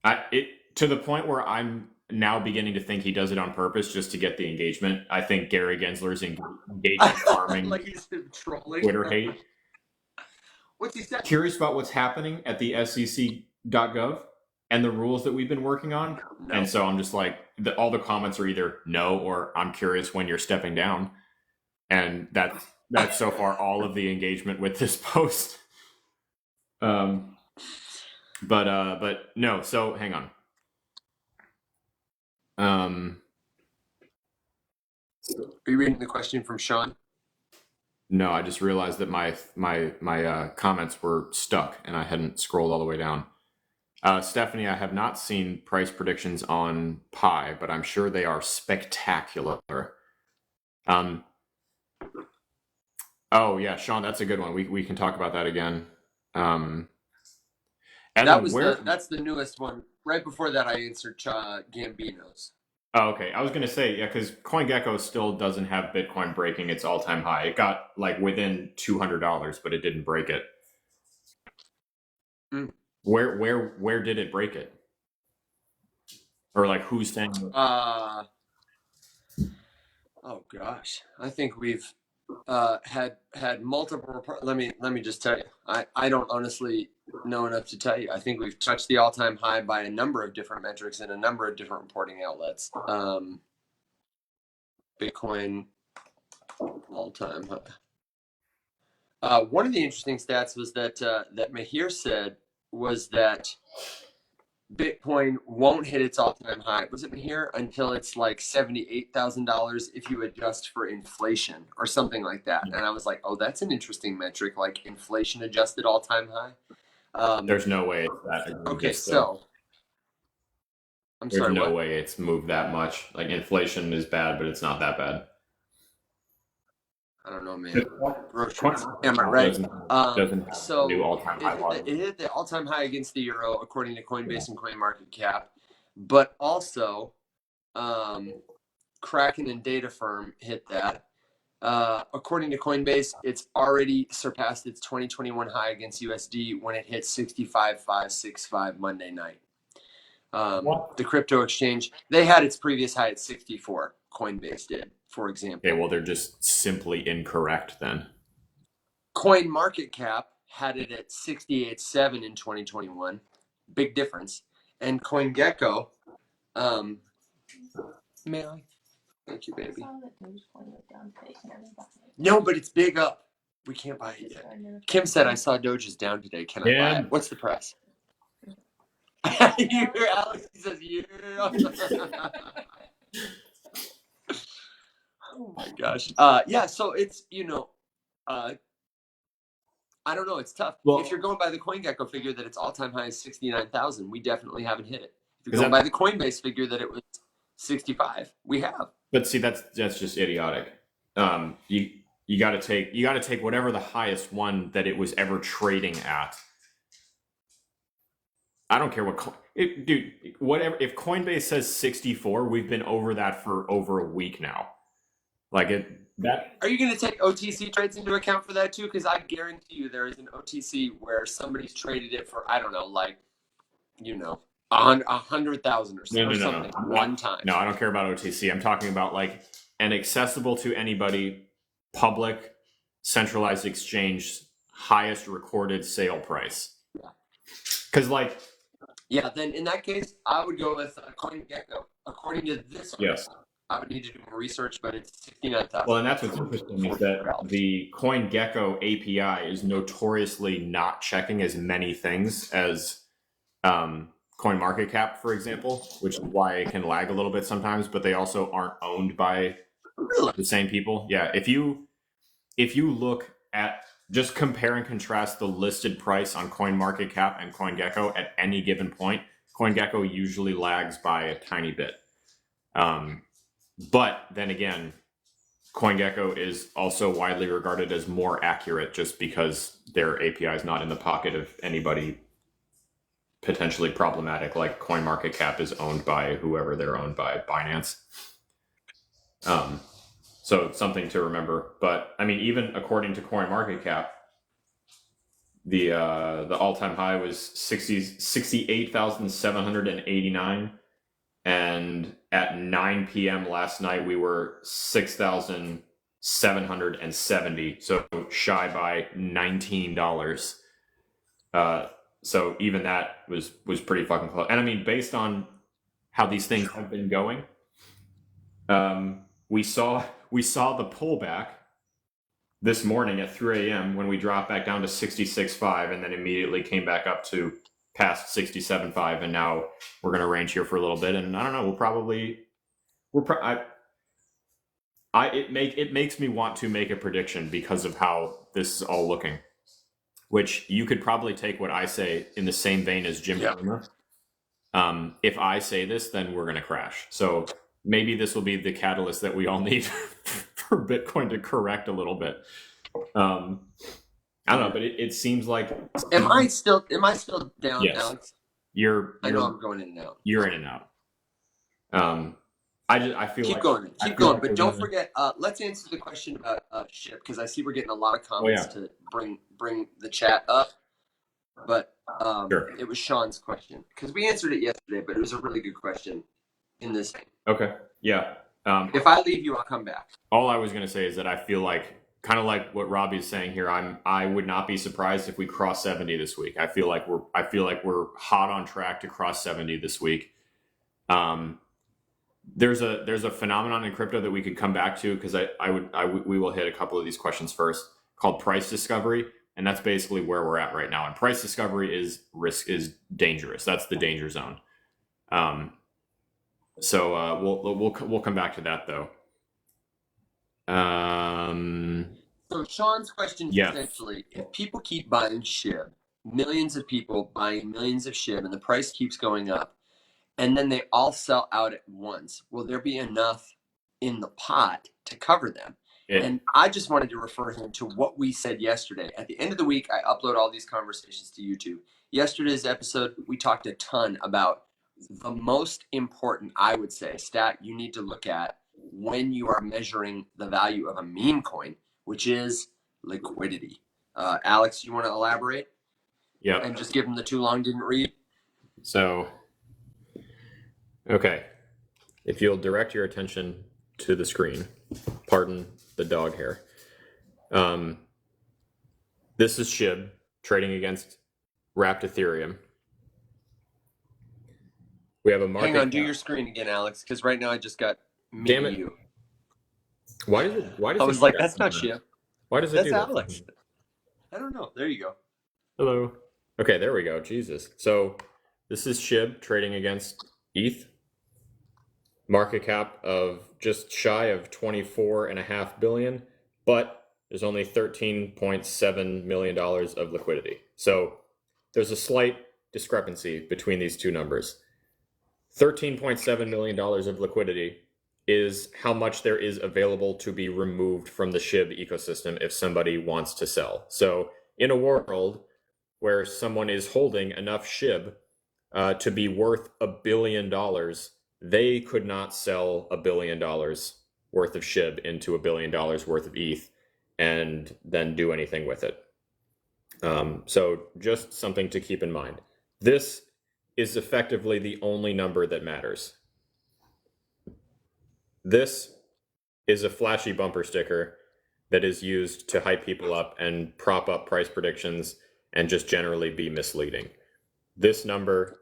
To the point where I'm now beginning to think he does it on purpose just to get the engagement. I think Gary Gensler's engagement farming Like he's trolling. Twitter hate. What's he saying? Curious about what's happening at the SEC.gov and the rules that we've been working on. No. And so I'm just like, all the comments are either no or I'm curious when you're stepping down. And that's so far all of the engagement with this post. But no. So hang on. Are you reading the question from Sean? No, I just realized that my comments were stuck and I hadn't scrolled all the way down. Stephanie, I have not seen price predictions on Pi, but I'm sure they are spectacular. Oh yeah, Sean, that's a good one. We can talk about that again. That's the newest one. Right before that, I answered Gambino's. Oh, okay. I was going to say, yeah, because CoinGecko still doesn't have Bitcoin breaking its all-time high. It got like within $200, but it didn't break it. Mm. Where did it break it? Or like who's saying? Oh gosh, I think we've had multiple. Let me just tell you, I don't honestly know enough to tell you. I think we've touched the all-time high by a number of different metrics and a number of different reporting outlets. Bitcoin all-time high. One of the interesting stats was that that Mihir said was that Bitcoin won't hit its all-time high. Was it Mihir? Until it's like $78,000 if you adjust for inflation or something like that. And I was like, oh, that's an interesting metric, like inflation adjusted all-time high. There's no way it's that. Okay, so there's no way it's moved that much. Like inflation is bad, but it's not that bad. I don't know, man. Am I right? So new all-time high. It hit the all-time high against the euro, according to Coinbase and CoinMarketCap, but also Kraken and Data Firm hit that. According to Coinbase, it's already surpassed its 2021 high against USD when it hit 65.565 Monday night. The crypto exchange, they had its previous high at 64. Coinbase did, for example. Okay, well, they're just simply incorrect then. CoinMarketCap had it at 68.7 in 2021. Big difference. And CoinGecko, may I? Thank you, baby. No, but it's big up. We can't buy it yet. Kim said, I saw Doge is down today. Can I buy it? What's the price? You hear Alex? He says, yeah. Oh my gosh. Yeah, so it's, I don't know. It's tough. Well, if you're going by the CoinGecko figure that its all-time high is 69,000, we definitely haven't hit it. If you're going by the Coinbase figure that it was 65, we have. But see, that's just idiotic. You got to take whatever the highest one that it was ever trading at. I don't care dude. Whatever. If Coinbase says 64, we've been over that for over a week now. Like that. Are you going to take OTC trades into account for that too? Because I guarantee you there is an OTC where somebody's traded it for, I don't know, like, 100,000 or something one time. No, I don't care about OTC. I'm talking about like an accessible to anybody, public, centralized exchange, highest recorded sale price. Yeah. Because like. Yeah, then in that case, I would go with CoinGecko. According to this one, yes. I would need to do more research, but it's 69,000. Well, and that's what's interesting is that the CoinGecko API is notoriously not checking as many things as CoinMarketCap, for example, which is why it can lag a little bit sometimes. But they also aren't owned by the same people. Yeah, if you look at just compare and contrast the listed price on CoinMarketCap and CoinGecko at any given point, CoinGecko usually lags by a tiny bit. But then again, CoinGecko is also widely regarded as more accurate just because their API is not in the pocket of anybody potentially problematic, like CoinMarketCap is owned by whoever they're owned by, Binance. So it's something to remember. But I mean, even according to CoinMarketCap, The all-time high was 68,789, and at 9 p.m. last night we were 6,770, so shy by $19. So even that was pretty fucking close. And I mean, based on how these things have been going, we saw the pullback this morning at 3 a.m. when we dropped back down to 66.5 and then immediately came back up to past 67.5, and now we're going to range here for a little bit. And I don't know, it makes me want to make a prediction because of how this is all looking, which you could probably take what I say in the same vein as Jim Cramer. If I say this, then we're going to crash. So maybe this will be the catalyst that we all need for Bitcoin to correct a little bit. I don't know, but it seems like. Am I still down, yes. Alex? I know I'm going in and out. You're in and out. I feel keep going, but don't forget. Let's answer the question about Shoup, because I see we're getting a lot of comments to bring the chat up. But sure. It was Sean's question, because we answered it yesterday, but it was a really good question in this thing. Okay. Yeah. If I leave you, I'll come back. All I was going to say is that I feel like, kind of like what Robbie's saying here, I would not be surprised if we cross 70 this week. I feel like we're hot on track to cross 70 this week. There's a phenomenon in crypto that we could come back to, because we will hit a couple of these questions first, called price discovery, and that's basically where we're at right now. And price discovery is dangerous. That's the danger zone. So we'll come back to that though. So Sean's question is essentially, if people keep buying Shoup, millions of people buying millions of Shoup, and the price keeps going up, and then they all sell out at once, will there be enough in the pot to cover them? And I just wanted to refer him to what we said yesterday. At the end of the week, I upload all these conversations to YouTube. Yesterday's episode, we talked a ton about the most important, I would say, stat you need to look at when you are measuring the value of a meme coin, which is liquidity. Alex, you want to elaborate? Yeah. And just give them the too long didn't read? So, okay. If you'll direct your attention to the screen, pardon the dog hair. This is Shoup trading against wrapped Ethereum. We have a market. Hang on, do your screen again, Alex, because right now I just got me. Damn it. You. Why does it? I was like, that's not Shoup. Why does it do that? That's Alex. I don't know. There you go. Hello. Okay, there we go. Jesus. So this is Shoup trading against ETH. Market cap of just shy of 24.5 billion, but there's only $13.7 million of liquidity. So there's a slight discrepancy between these two numbers. $13.7 million of liquidity is how much there is available to be removed from the Shoup ecosystem if somebody wants to sell. So in a world where someone is holding enough Shoup to be worth $1 billion, they could not sell $1 billion worth of Shoup into $1 billion worth of ETH and then do anything with it. So just something to keep in mind. This is effectively the only number that matters. This is a flashy bumper sticker that is used to hype people up and prop up price predictions and just generally be misleading. This number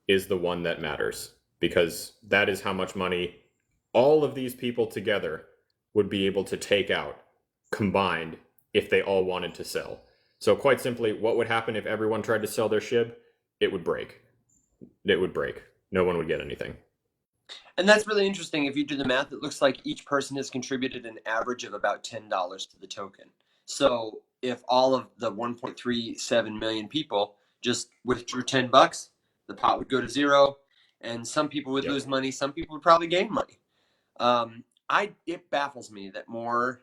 is the one that matters, because that is how much money all of these people together would be able to take out combined if they all wanted to sell. So quite simply, what would happen if everyone tried to sell their Shoup? It would break. It would break. No one would get anything. And that's really interesting. If you do the math, it looks like each person has contributed an average of about $10 to the token. So if all of the 1.37 million people just withdrew $10, the pot would go to zero, and some people would lose money. Some people would probably gain money. It baffles me that more,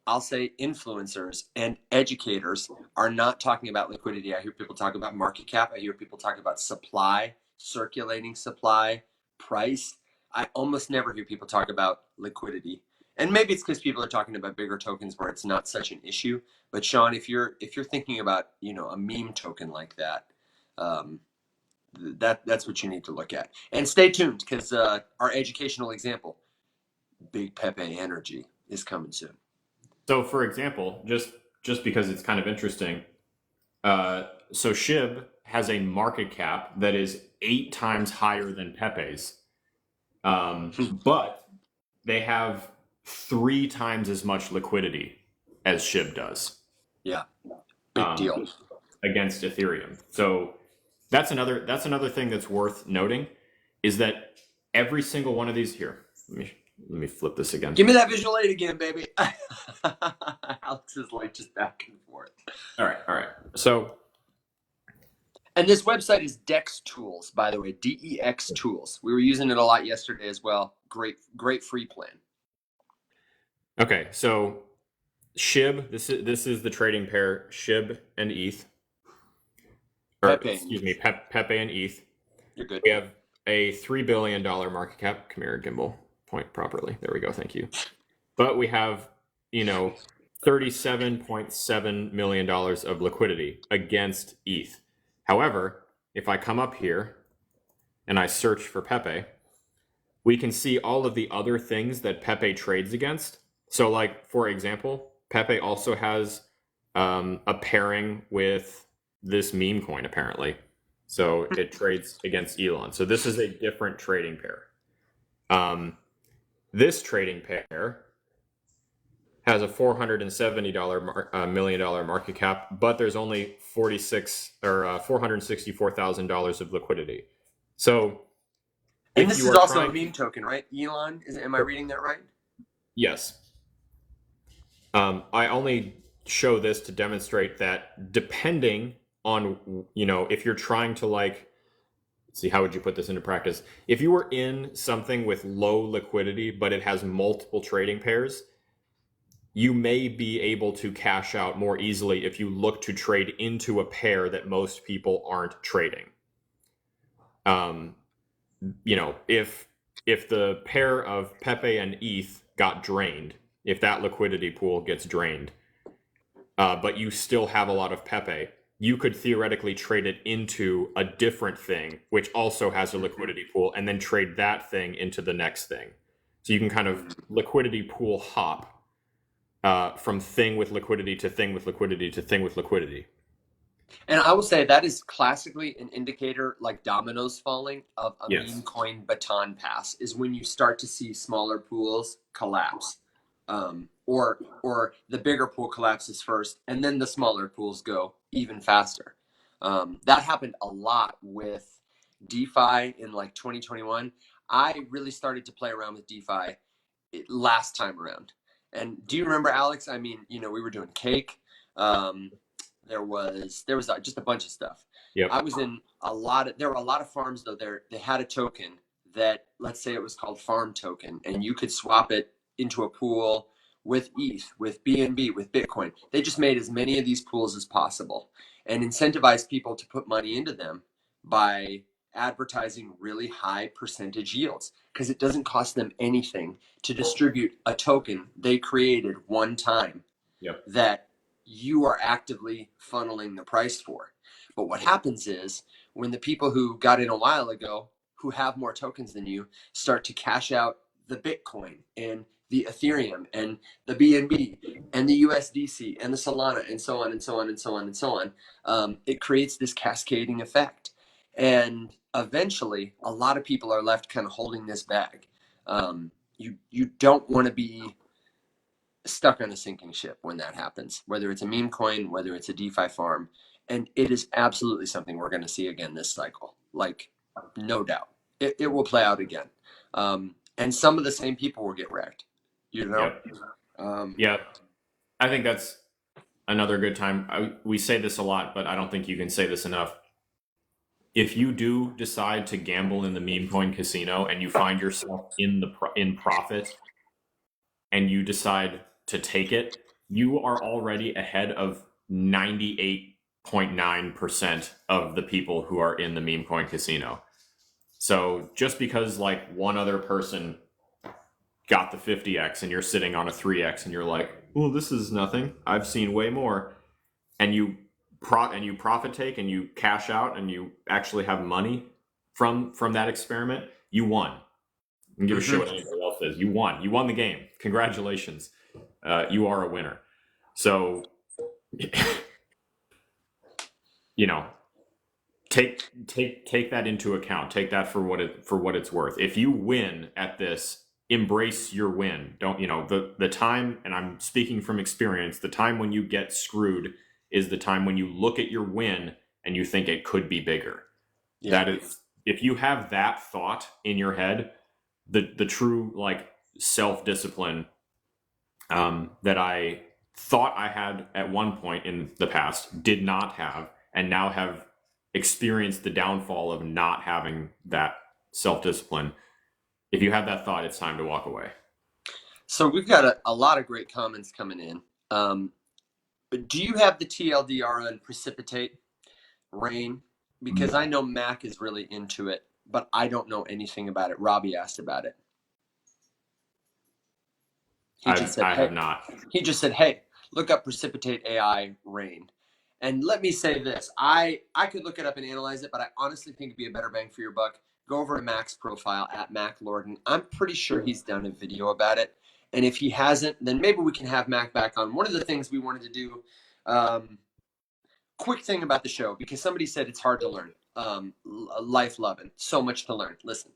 I'll say, influencers and educators are not talking about liquidity. I hear people talk about market cap. I hear people talk about supply, circulating supply, price. I almost never hear people talk about liquidity. And maybe it's because people are talking about bigger tokens where it's not such an issue. But Sean, if you're thinking about a meme token like that, um, that's what you need to look at. And stay tuned because our educational example, BIGGPEPE Energy, is coming soon. So, for example, just because it's kind of interesting, so Shib has a market cap that is 8 times higher than Pepe's, but they have 3 times as much liquidity as Shib does. Yeah, big deal against Ethereum. So that's another thing that's worth noting is that every single one of these here. Let me flip this again. Give me that visual aid again, baby. Alex is like just back and forth. All right. So, and this website is Dextools, by the way, Dextools. We were using it a lot yesterday as well. Great free plan. Okay, so Shib, this is the trading pair Shib and ETH. Excuse me, Pepe and ETH. You're good. We have a $3 billion market cap. Come here, Gimbal. Point properly. There we go. Thank you. But we have, $37.7 million of liquidity against ETH. However, if I come up here and I search for Pepe, we can see all of the other things that Pepe trades against. So, like, for example, Pepe also has a pairing with this meme coin, apparently. So it trades against Elon. So this is a different trading pair. This trading pair has a $470 million market cap, but there's only $464,000 of liquidity. So, and this is also a meme token, right? Elon, am I reading that right? Yes. I only show this to demonstrate that depending on, if you're trying to see, how would you put this into practice? If you were in something with low liquidity, but it has multiple trading pairs, you may be able to cash out more easily if you look to trade into a pair that most people aren't trading. If the pair of Pepe and ETH got drained, if that liquidity pool gets drained, but you still have a lot of Pepe, you could theoretically trade it into a different thing, which also has a liquidity pool, and then trade that thing into the next thing. So you can kind of liquidity pool hop from thing with liquidity to thing with liquidity to thing with liquidity. And I will say that is classically an indicator, like dominoes falling, of a meme coin baton pass, is when you start to see smaller pools collapse. Or the bigger pool collapses first, and then the smaller pools go even faster. That happened a lot with DeFi in 2021. I really started to play around with DeFi last time around. And do you remember, Alex? I mean, we were doing cake. There was just a bunch of stuff. Yep. There were a lot of farms though. They had a token that, let's say it was called farm token, and you could swap it into a pool with ETH, with BNB, with Bitcoin. They just made as many of these pools as possible and incentivized people to put money into them by advertising really high percentage yields, because it doesn't cost them anything to distribute a token they created one time. Yep. That you are actively funneling the price for. But what happens is when the people who got in a while ago, who have more tokens than you, start to cash out the Bitcoin and the Ethereum and the BNB and the USDC and the Solana and so on and so on and so on and so on, it creates this cascading effect. And eventually, a lot of people are left kind of holding this bag. You don't want to be stuck on a sinking ship when that happens, whether it's a meme coin, whether it's a DeFi farm. And it is absolutely something we're going to see again this cycle. No doubt. It will play out again. And some of the same people will get wrecked. Yep. I think that's another good time. We say this a lot, but I don't think you can say this enough. If you do decide to gamble in the meme coin casino and you find yourself in profit and you decide to take it, you are already ahead of 98.9% of the people who are in the meme coin casino. So just because one other person got the 50x and you're sitting on a 3x and you're like, well, this is nothing. I've seen way more. And you profit take and you cash out and you actually have money from that experiment, you won. You can give a shit what anybody else says. You won. You won the game. Congratulations. You are a winner. So, you know, take that into account. Take that for what it's worth. If you win at this, embrace your win. Don't, the time, and I'm speaking from experience, the time when you get screwed is the time when you look at your win and you think it could be bigger. Yeah. That is, if you have that thought in your head, the true like self-discipline that I thought I had at one point in the past, did not have, and now have experienced the downfall of not having that self-discipline. If you have that thought, it's time to walk away. So we've got a lot of great comments coming in. Do you have the TLDR on precipitate rain? Because I know Mac is really into it, but I don't know anything about it. Robbie asked about it. I have not. He just said, hey, look up precipitate AI rain. And let me say this. I could look it up and analyze it, but I honestly think it'd be a better bang for your buck. Go over to Mac's profile at Mac Lorden. I'm pretty sure he's done a video about it. And if he hasn't, then maybe we can have Mac back on. One of the things we wanted to do, quick thing about the show, because somebody said it's hard to learn. Life loving, so much to learn. Listen,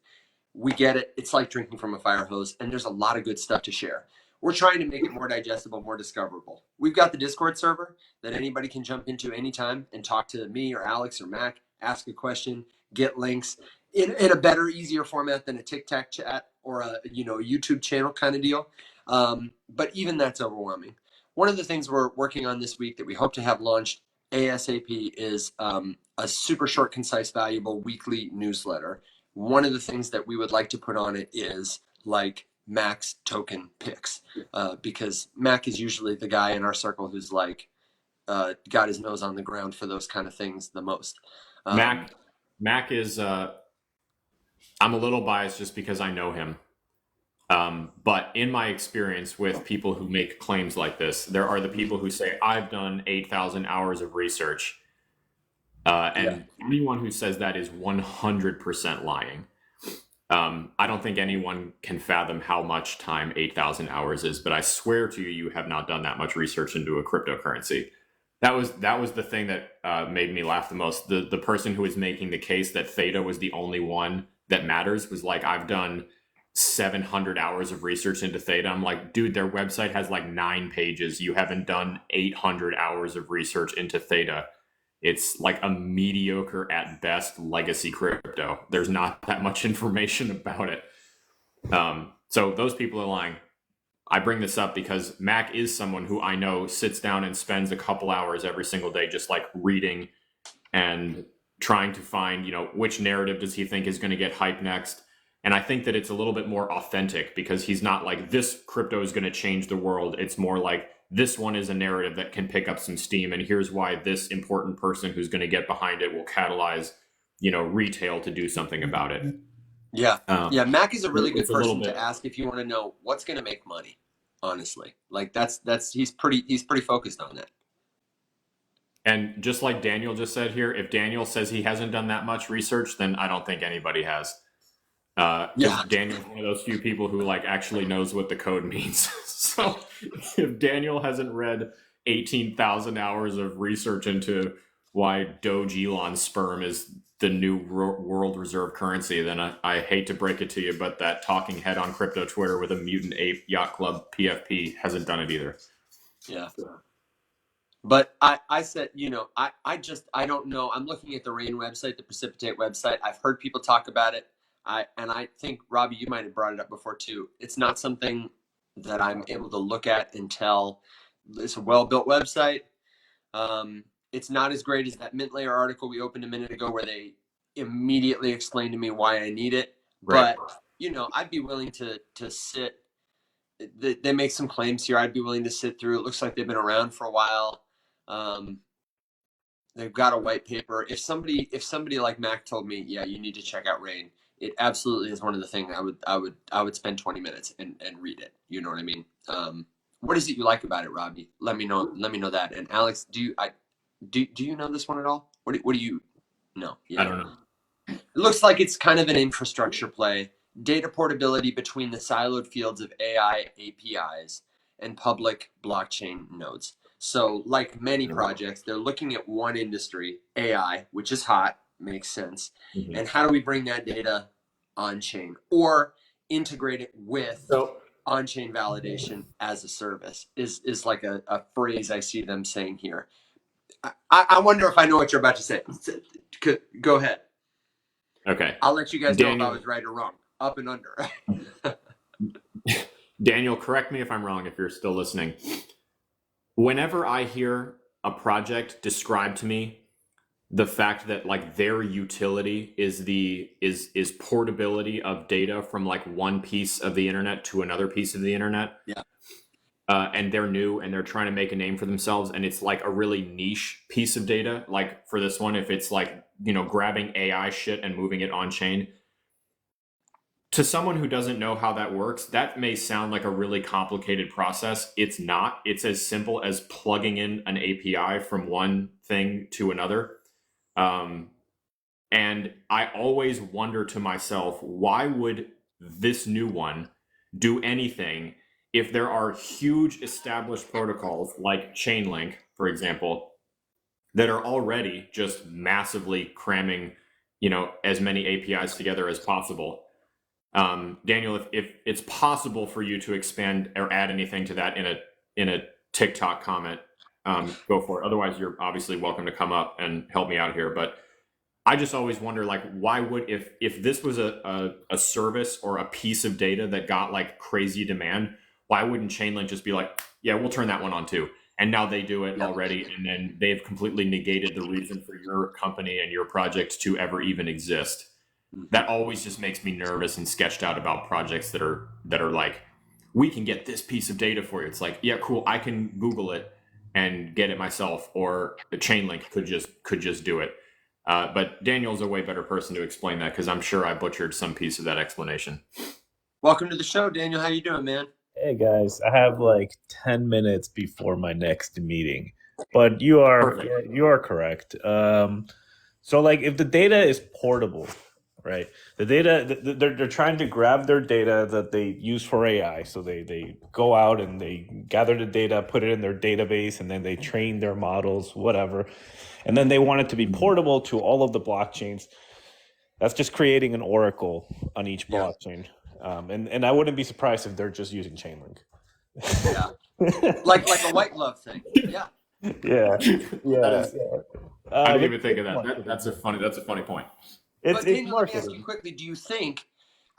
we get it. It's like drinking from a fire hose, and there's a lot of good stuff to share. We're trying to make it more digestible, more discoverable. We've got the Discord server that anybody can jump into anytime and talk to me or Alex or Mac, ask a question, get links in a better, easier format than a TikTok chat or a YouTube channel kind of deal. But even that's overwhelming. One of the things we're working on this week that we hope to have launched ASAP is a super short, concise, valuable weekly newsletter. One of the things that we would like to put on it is like Mac's token picks, because Mac is usually the guy in our circle who's like got his nose on the ground for those kind of things the most. Mac is I'm a little biased just because I know him, but in my experience with people who make claims like this, there are the people who say I've done 8,000 hours of research, and anyone who says that is 100% lying. I don't think anyone can fathom how much time 8,000 hours is, but I swear to you, you have not done that much research into a cryptocurrency. That was the thing that made me laugh the most. The person who was making the case that Theta was the only one that matters was like, I've done 700 hours of research into Theta. I'm like, dude, their website has like 9 pages. You haven't done 800 hours of research into Theta. It's like a mediocre at best legacy crypto. There's not that much information about it. So those people are lying. I bring this up because Mac is someone who I know sits down and spends a couple hours every single day just like reading and trying to find, which narrative does he think is going to get hype next. And I think that it's a little bit more authentic because he's not like, this crypto is going to change the world. It's more like, this one is a narrative that can pick up some steam, and here's why this important person who's going to get behind it will catalyze, retail to do something about it. Yeah. Mac is a really good person to ask if you want to know what's going to make money. Honestly, like that's he's pretty focused on that. And just like Daniel just said here, if Daniel says he hasn't done that much research, then I don't think anybody has. Daniel's one of those few people who like actually knows what the code means. So if Daniel hasn't read 18,000 hours of research into why Doge Elon's sperm is the new world reserve currency, then I hate to break it to you, but that talking head on crypto Twitter with a mutant ape yacht club PFP hasn't done it either. Yeah. But I said, I don't know. I'm looking at the Rain website, the Precipitate website. I've heard people talk about it. I think, Robbie, you might have brought it up before too. It's not something that I'm able to look at and tell. It's a well-built website. It's not as great as that Mint Layer article we opened a minute ago where they immediately explained to me why I need it. Right. But, I'd be willing to sit. They make some claims here. I'd be willing to sit through. It looks like they've been around for a while. They've got a white paper. If somebody like Mac told me, yeah, you need to check out Rain, it absolutely is one of the things I would spend 20 minutes and read it. You know what I mean? What is it you like about it, Robbie? Let me know that. And Alex, do you know this one at all? What do you know? I Yeah. don't know. It looks like it's kind of an infrastructure play. Data portability between the siloed fields of AI APIs and public blockchain nodes. So, like many projects, they're looking at one industry, AI, which is hot, makes sense. Mhm. And how do we bring that data on chain or integrate it with So on chain validation as a service? Is like a phrase I see them saying here. I wonder if I know what you're about to say. Go ahead. okay, I'll let you guys know if I Daniel. was right or wrong. Up and under. Daniel, correct me if I'm wrong. If you're still listening, whenever I hear a project described to me, the fact that like their utility is portability of data from like one piece of the internet to another piece of the internet, Yeah. and they're new and they're trying to make a name for themselves, and it's like a really niche piece of data. Like for this one, if it's like grabbing AI shit and moving it on chain, to someone who doesn't know how that works, that may sound like a really complicated process. It's not. It's as simple as plugging in an API from one thing to another. Um, and I always wonder to myself, why would this new one do anything if there are huge established protocols like Chainlink, for example, that are already just massively cramming, as many APIs together as possible. Daniel, if it's possible for you to expand or add anything to that in a TikTok comment, go for it. Otherwise, you're obviously welcome to come up and help me out here. But I just always wonder, like, why would if this was a service or a piece of data that got like crazy demand, why wouldn't Chainlink just be like, yeah, we'll turn that one on too? And now they do it already, and then they've completely negated the reason for your company and your project to ever even exist. That always just makes me nervous and sketched out about projects that are like, we can get this piece of data for you. It's like, yeah, cool, I can Google it and get it myself, or the Chainlink could just do it. But Daniel's a way better person to explain that, because I'm sure I butchered some piece of that explanation. Welcome to the show, Daniel. How you doing, man? Hey guys, I have like 10 minutes before my next meeting. But you are Perfect. you are correct. So like if the data is portable, right? The data they're trying to grab their data that they use for AI. So they go out and they gather the data, put it in their database, and then they train their models, whatever. And then they want it to be portable to all of the blockchains. That's just creating an oracle on each Yeah. blockchain. And I wouldn't be surprised if they're just using Chainlink. Yeah. Like a white glove thing. Yeah. Yeah, That is, I didn't even think of that. Marketing. That's a funny point. It's But Daniel, let me ask you marketing. quickly, do you think,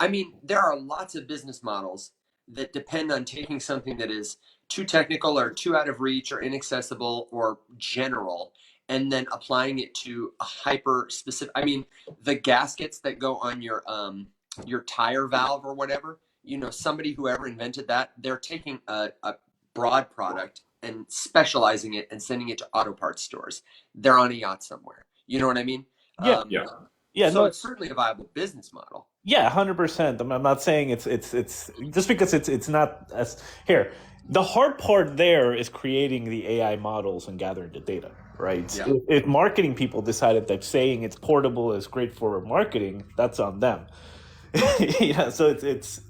I mean, there are lots of business models that depend on taking something that is too technical or too out of reach or inaccessible or general and then applying it to a hyper specific, I mean, the gaskets that go on your tire valve or whatever, somebody whoever invented that, they're taking a broad product and specializing it and sending it to auto parts stores. They're on a yacht somewhere. You know what I mean? Yeah, Yeah. yeah, So no, it's certainly a viable business model. yeah, 100%. I'm not saying it's just because it's not as here. The hard part there is creating the AI models and gathering the data, right? Yeah. If marketing people decided that saying it's portable is great for marketing, that's on them. Yeah, so it's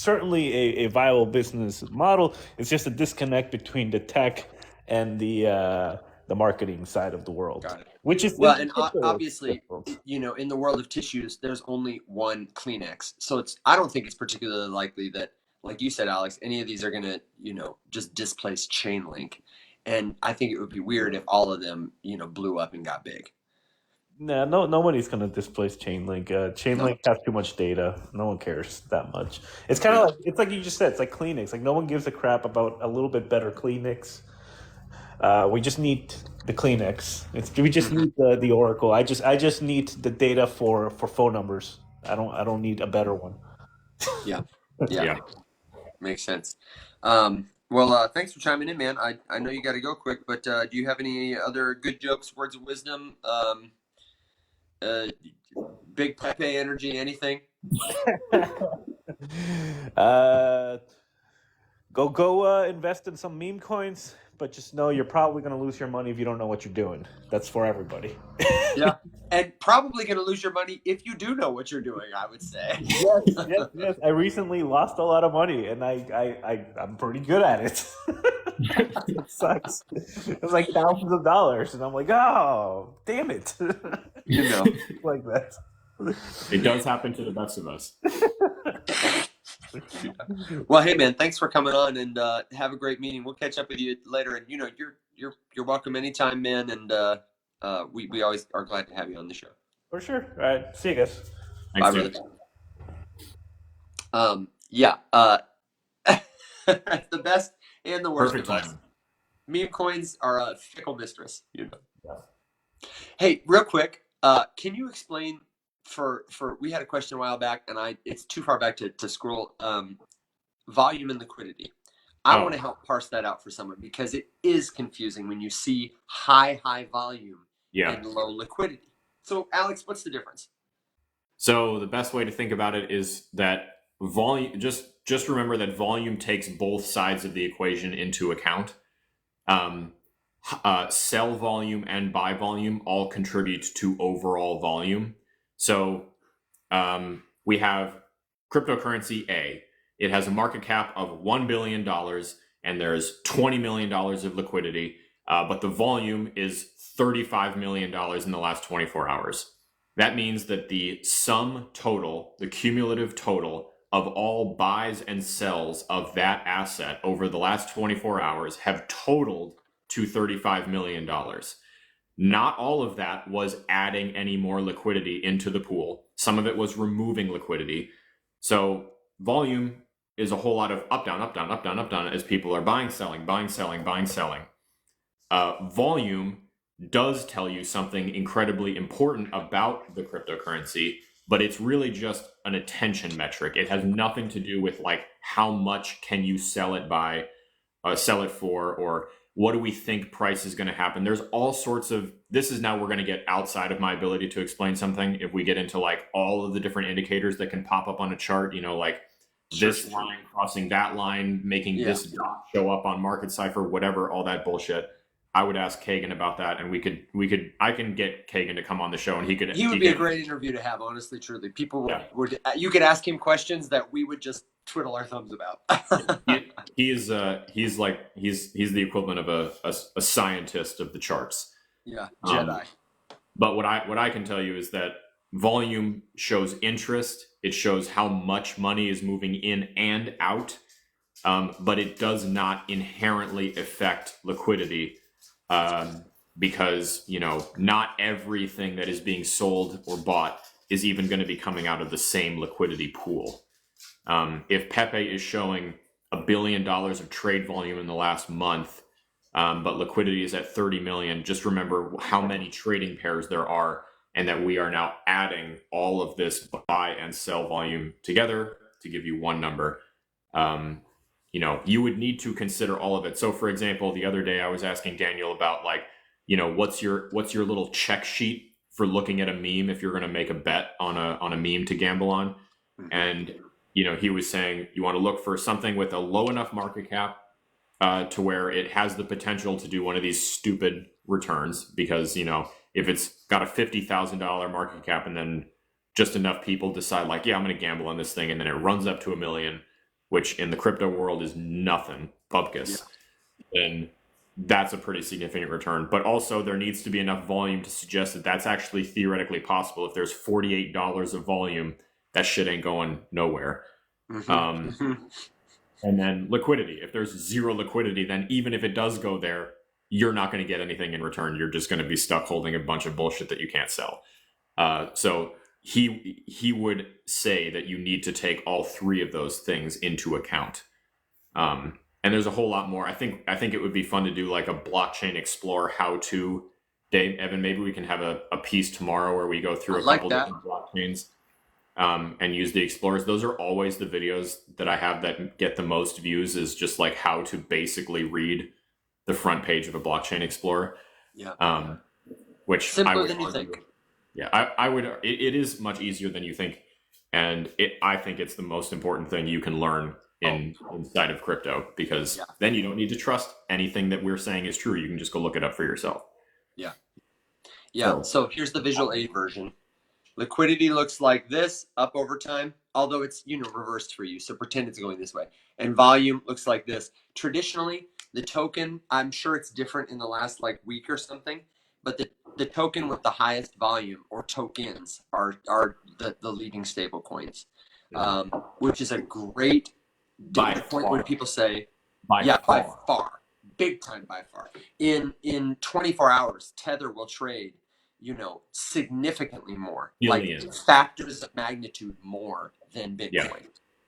certainly a viable business model. It's just a disconnect between the tech and the marketing side of the world, Got it. which is Well, and it's obviously, difficult. in the world of tissues, there's only one Kleenex. So I don't think it's particularly likely that, like you said, Alex, any of these are going to, just displace Chainlink. And I think it would be weird if all of them, blew up and got big. Nah, nobody's gonna displace Chainlink. No. Chainlink has too much data. No one cares that much. It's kind of Yeah. like it's like you just said. It's like Kleenex. Like no one gives a crap about a little bit better Kleenex. We just need the Kleenex. We just Mhm. need the Oracle. I just need the data for phone numbers. I don't need a better one. Yeah. Yeah. Yeah. Makes sense. Thanks for chiming in, man. I know you got to go quick, but do you have any other good jokes, words of wisdom, Big Pepe energy, anything? uh, go invest in some meme coins, but just know you're probably going to lose your money if you don't know what you're doing. That's for everybody. Yeah. And probably going to lose your money if you do know what you're doing, I would say. Yes. I recently lost a lot of money, and I'm pretty good at it. It sucks. It was like thousands of dollars, and I'm like, oh, damn it. You know. Like that. It does happen to the best of us. Well, hey man, thanks for coming on, and have a great meeting. We'll catch up with you later, and you're welcome anytime, man. And we always are glad to have you on the show. For sure. All right. See you guys. Bye, Thanks, brother. Yeah. The best and the worst Perfect of us. timing. Meme coins are a fickle mistress, you know. Yeah. Hey, real quick, can you explain for we had a question a while back, and it's too far back to scroll. Volume and liquidity. I want to help parse that out for someone because it is confusing when you see high volume and low liquidity. So, Alex, what's the difference? So the best way to think about it is that volume. Just remember that volume takes both sides of the equation into account. Sell volume and buy volume all contribute to overall volume. So we have cryptocurrency A. It has a market cap of $1 billion and there's $20 million of liquidity, but the volume is $35 million in the last 24 hours. That means that the sum total, the cumulative total of all buys and sells of that asset over the last 24 hours have totaled to $35 million. Not all of that was adding any more liquidity into the pool. Some of it was removing liquidity. So volume is a whole lot of up, down, up, down, up, down, up, down as people are buying, selling, buying, selling, buying, selling. Volume does tell you something incredibly important about the cryptocurrency, but it's really just an attention metric. It has nothing to do with like how much can you sell it for, or what do we think price is going to happen. There's all sorts of, this is now we're going to get outside of my ability to explain something. If we get into like all of the different indicators that can pop up on a chart, like this line crossing that line, making this dot show up on Market Cipher, whatever, all that bullshit. I would ask Kagan about that, and I can get Kagan to come on the show, and he would be a great interview to have. Honestly, truly, people would you could ask him questions that we would just twiddle our thumbs about. He's the equivalent of a scientist of the charts. Yeah, Jedi. But what I can tell you is that volume shows interest. It shows how much money is moving in and out, but it does not inherently affect liquidity. Because not everything that is being sold or bought is even going to be coming out of the same liquidity pool. If Pepe is showing $1 billion of trade volume in the last month, but liquidity is at 30 million, just remember how many trading pairs there are, and that we are now adding all of this buy and sell volume together to give you one number. You would need to consider all of it. So for example, the other day I was asking Daniel about what's your little check sheet for looking at a meme if you're going to make a bet on a meme to gamble on. And, he was saying you want to look for something with a low enough market cap to where it has the potential to do one of these stupid returns, because, if it's got a $50,000 market cap and then just enough people decide I'm going to gamble on this thing, and then it runs up to $1 million, which in the crypto world is nothing, bupkis, then that's a pretty significant return. But also there needs to be enough volume to suggest that that's actually theoretically possible. If there's $48 of volume, that shit ain't going nowhere. And then liquidity. If there's zero liquidity, then even if it does go there, you're not going to get anything in return. You're just going to be stuck holding a bunch of bullshit that you can't sell. So he would say that you need to take all three of those things into account. And there's a whole lot more. I think it would be fun to do like a blockchain explorer how-to. Dave, Evan, maybe we can have a piece tomorrow where we go through a couple different blockchains and use the explorers. Those are always the videos that I have that get the most views, is just like how to basically read the front page of a blockchain explorer. Yeah. Which simpler than you think. Yeah, I would. It is much easier than you think, and I think it's the most important thing you can learn inside of crypto, because Yeah. then you don't need to trust anything that we're saying is true. You can just go look it up for yourself. Yeah. Yeah. So So here's the visual aid version. Liquidity looks like this up over time, although it's reversed for you. So pretend it's going this way. And volume looks like this. Traditionally, the token, I'm sure it's different in the last like week or something, but the token with the highest volume or tokens are the leading stable coins, which is a great by data point when far, people say, by yeah, by far, far, big time by far. In 24 hours, Tether will trade significantly more, billions. like factors of magnitude more than Bitcoin.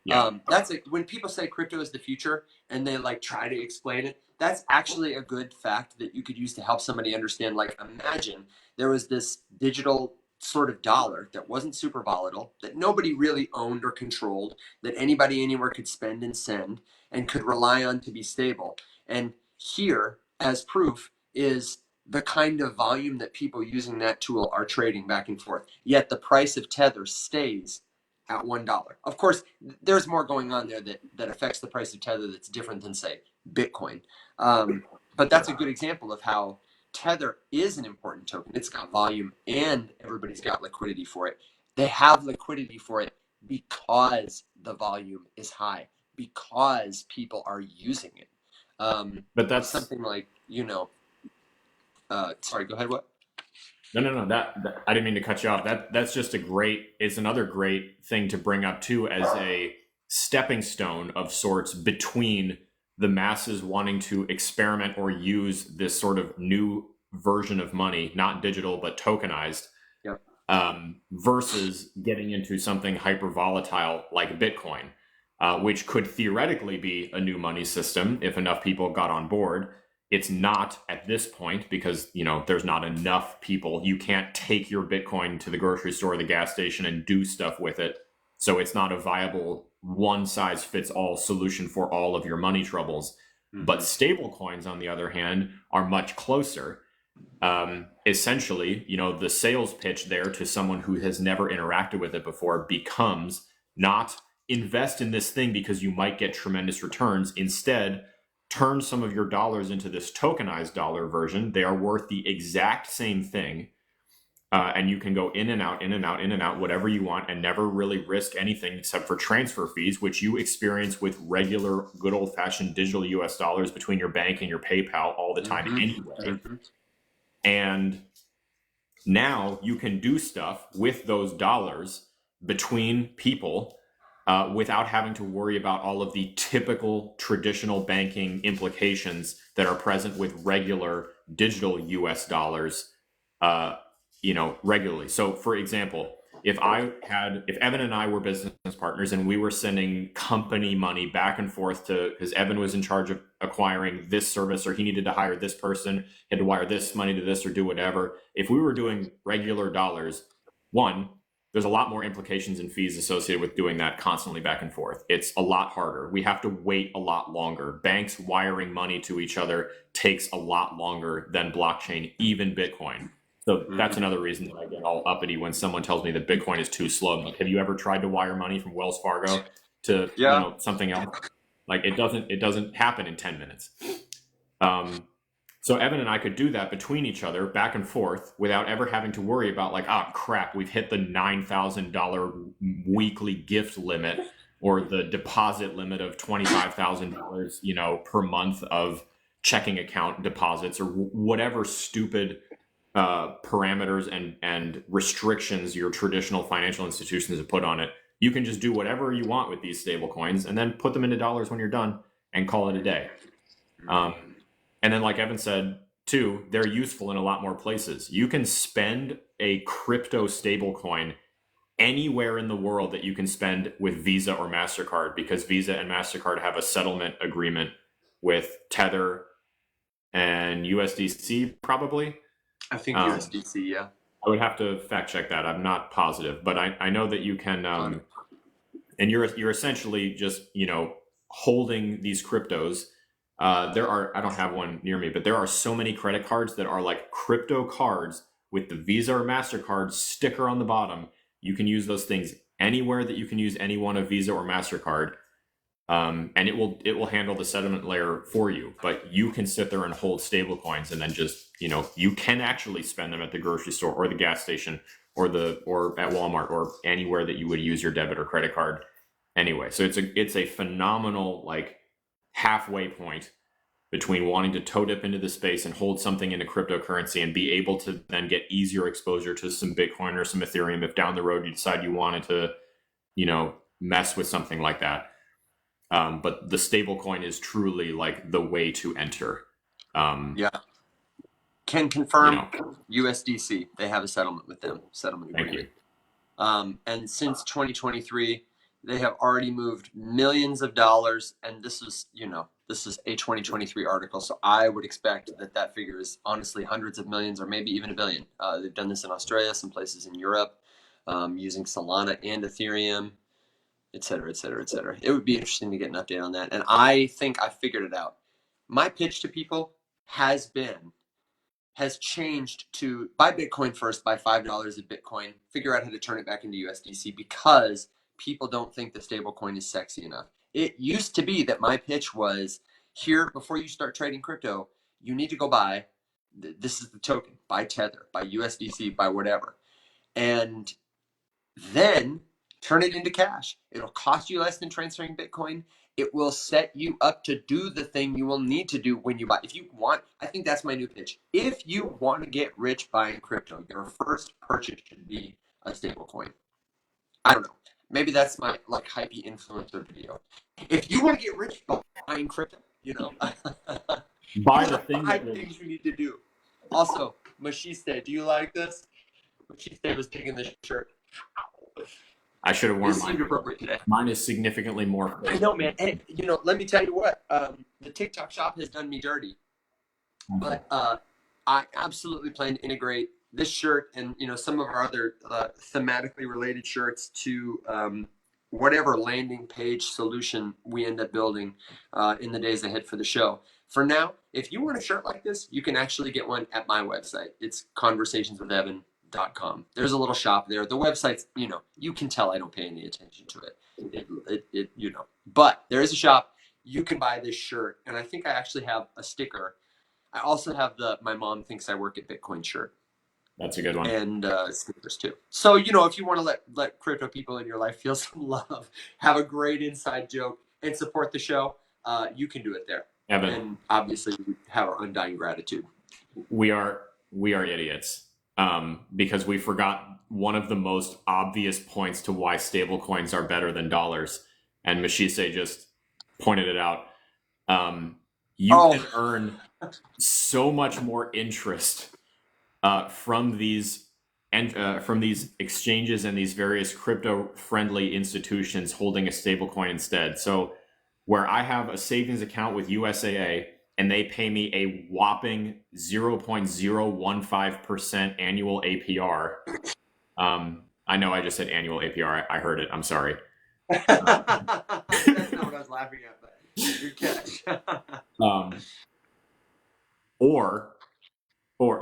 Yeah. Yeah. That's when people say crypto is the future and they like try to explain it. That's actually a good fact that you could use to help somebody understand. Like, imagine there was this digital sort of dollar that wasn't super volatile, that nobody really owned or controlled, that anybody anywhere could spend and send and could rely on to be stable. And here, as proof, is the kind of volume that people using that tool are trading back and forth. Yet the price of Tether stays at $1. Of course, there's more going on there that affects the price of Tether that's different than, say, Bitcoin. But that's a good example of how Tether is an important token. It's got volume and everybody's got liquidity for it. They have liquidity for it because the volume is high, because people are using it. But that's something like, sorry, go ahead. What? no. That I didn't mean to cut you off. That's just it's another great thing to bring up too, as a stepping stone of sorts between the masses wanting to experiment or use this sort of new version of money, not digital but tokenized, Yep. Versus getting into something hyper volatile like Bitcoin, which could theoretically be a new money system if enough people got on board. It's not at this point because, there's not enough people. You can't take your Bitcoin to the grocery store or the gas station and do stuff with it. So it's not a viable one size fits all solution for all of your money troubles. Mm-hmm. But stable coins, on the other hand, are much closer. Essentially, the sales pitch there to someone who has never interacted with it before becomes not invest in this thing because you might get tremendous returns. Instead, turn some of your dollars into this tokenized dollar version. They are worth the exact same thing. And you can go in and out, in and out, in and out, whatever you want, and never really risk anything except for transfer fees, which you experience with regular, good old-fashioned digital US dollars between your bank and your PayPal all the time anyway. Mm-hmm. And now you can do stuff with those dollars between people without having to worry about all of the typical traditional banking implications that are present with regular digital US dollars, regularly. So, for example, if Evan and I were business partners and we were sending company money back and forth because Evan was in charge of acquiring this service, or he needed to hire this person, he had to wire this money to this or do whatever. If we were doing regular dollars, there's a lot more implications and fees associated with doing that constantly back and forth. It's a lot harder. We have to wait a lot longer. Banks wiring money to each other takes a lot longer than blockchain, even Bitcoin. So that's another reason that I get all uppity when someone tells me that Bitcoin is too slow. Like, have you ever tried to wire money from Wells Fargo to something else? Like, it doesn't happen in 10 minutes. So Evan and I could do that between each other back and forth without ever having to worry about like, oh crap, we've hit the $9,000 weekly gift limit or the deposit limit of $25,000, per month of checking account deposits, or whatever stupid parameters and restrictions your traditional financial institutions have put on it. You can just do whatever you want with these stable coins and then put them into dollars when you're done and call it a day. And then, like Evan said, too, they're useful in a lot more places. You can spend a crypto stable coin anywhere in the world that you can spend with Visa or MasterCard, because Visa and MasterCard have a settlement agreement with Tether and USDC, probably. I think USDC, yeah. I would have to fact check that. I'm not positive, but I know that you can, and you're essentially just, holding these cryptos. I don't have one near me, but there are so many credit cards that are like crypto cards with the Visa or MasterCard sticker on the bottom. You can use those things anywhere that you can use any one of Visa or MasterCard. And it will handle the settlement layer for you, but you can sit there and hold stable coins and then just, you can actually spend them at the grocery store or the gas station or at Walmart or anywhere that you would use your debit or credit card anyway. So it's a phenomenal like halfway point between wanting to toe dip into the space and hold something into cryptocurrency and be able to then get easier exposure to some Bitcoin or some Ethereum if down the road you decide you wanted to, mess with something like that. But the stable coin is truly like the way to enter. Yeah. Can confirm USDC. They have a settlement with them, settlement agreement. And since 2023, they have already moved millions of dollars. And this is a 2023 article. So I would expect that figure is honestly hundreds of millions or maybe even $1 billion. They've done this in Australia, some places in Europe, using Solana and Ethereum, et cetera, et cetera, et cetera. It would be interesting to get an update on that. And I think I figured it out. My pitch to people has changed to buy Bitcoin first, buy $5 of Bitcoin, figure out how to turn it back into USDC because people don't think the stablecoin is sexy enough. It used to be that my pitch was here, before you start trading crypto, you need to go buy, this is the token, buy Tether, buy USDC, buy whatever. And then turn it into cash. It'll cost you less than transferring Bitcoin. It will set you up to do the thing you will need to do when you buy. If you want, I think that's my new pitch. If you want to get rich buying crypto, your first purchase should be a stable coin. I don't know. Maybe that's my like hypey influencer video. If you want to get rich buying crypto, buy the thing. 5 things you need to do. Also, Mashiste, do you like this? Mashiste was taking this shirt. I should have worn mine. Seemed appropriate today. Mine is significantly more. I know, man. And let me tell you what. The TikTok shop has done me dirty, but I absolutely plan to integrate this shirt and some of our other thematically related shirts to whatever landing page solution we end up building in the days ahead for the show. For now, if you want a shirt like this, you can actually get one at my website. It's conversationswithevan.com. There's a little shop there. The website's, you can tell I don't pay any attention to it. But there is a shop. You can buy this shirt, and I think I actually have a sticker. I also have my mom thinks I work at Bitcoin shirt. That's a good one. And stickers too. So if you want to let crypto people in your life feel some love, have a great inside joke, and support the show, you can do it there. Evan, and obviously we have our undying gratitude. We are idiots. Because we forgot one of the most obvious points to why stablecoins are better than dollars. And Mashise just pointed it out. You can earn so much more interest from these exchanges and these various crypto-friendly institutions holding a stablecoin instead. So where I have a savings account with USAA, and they pay me a whopping 0.015% annual APR. I know I just said annual APR. I heard it. I'm sorry. That's not what I was laughing at, but good catch.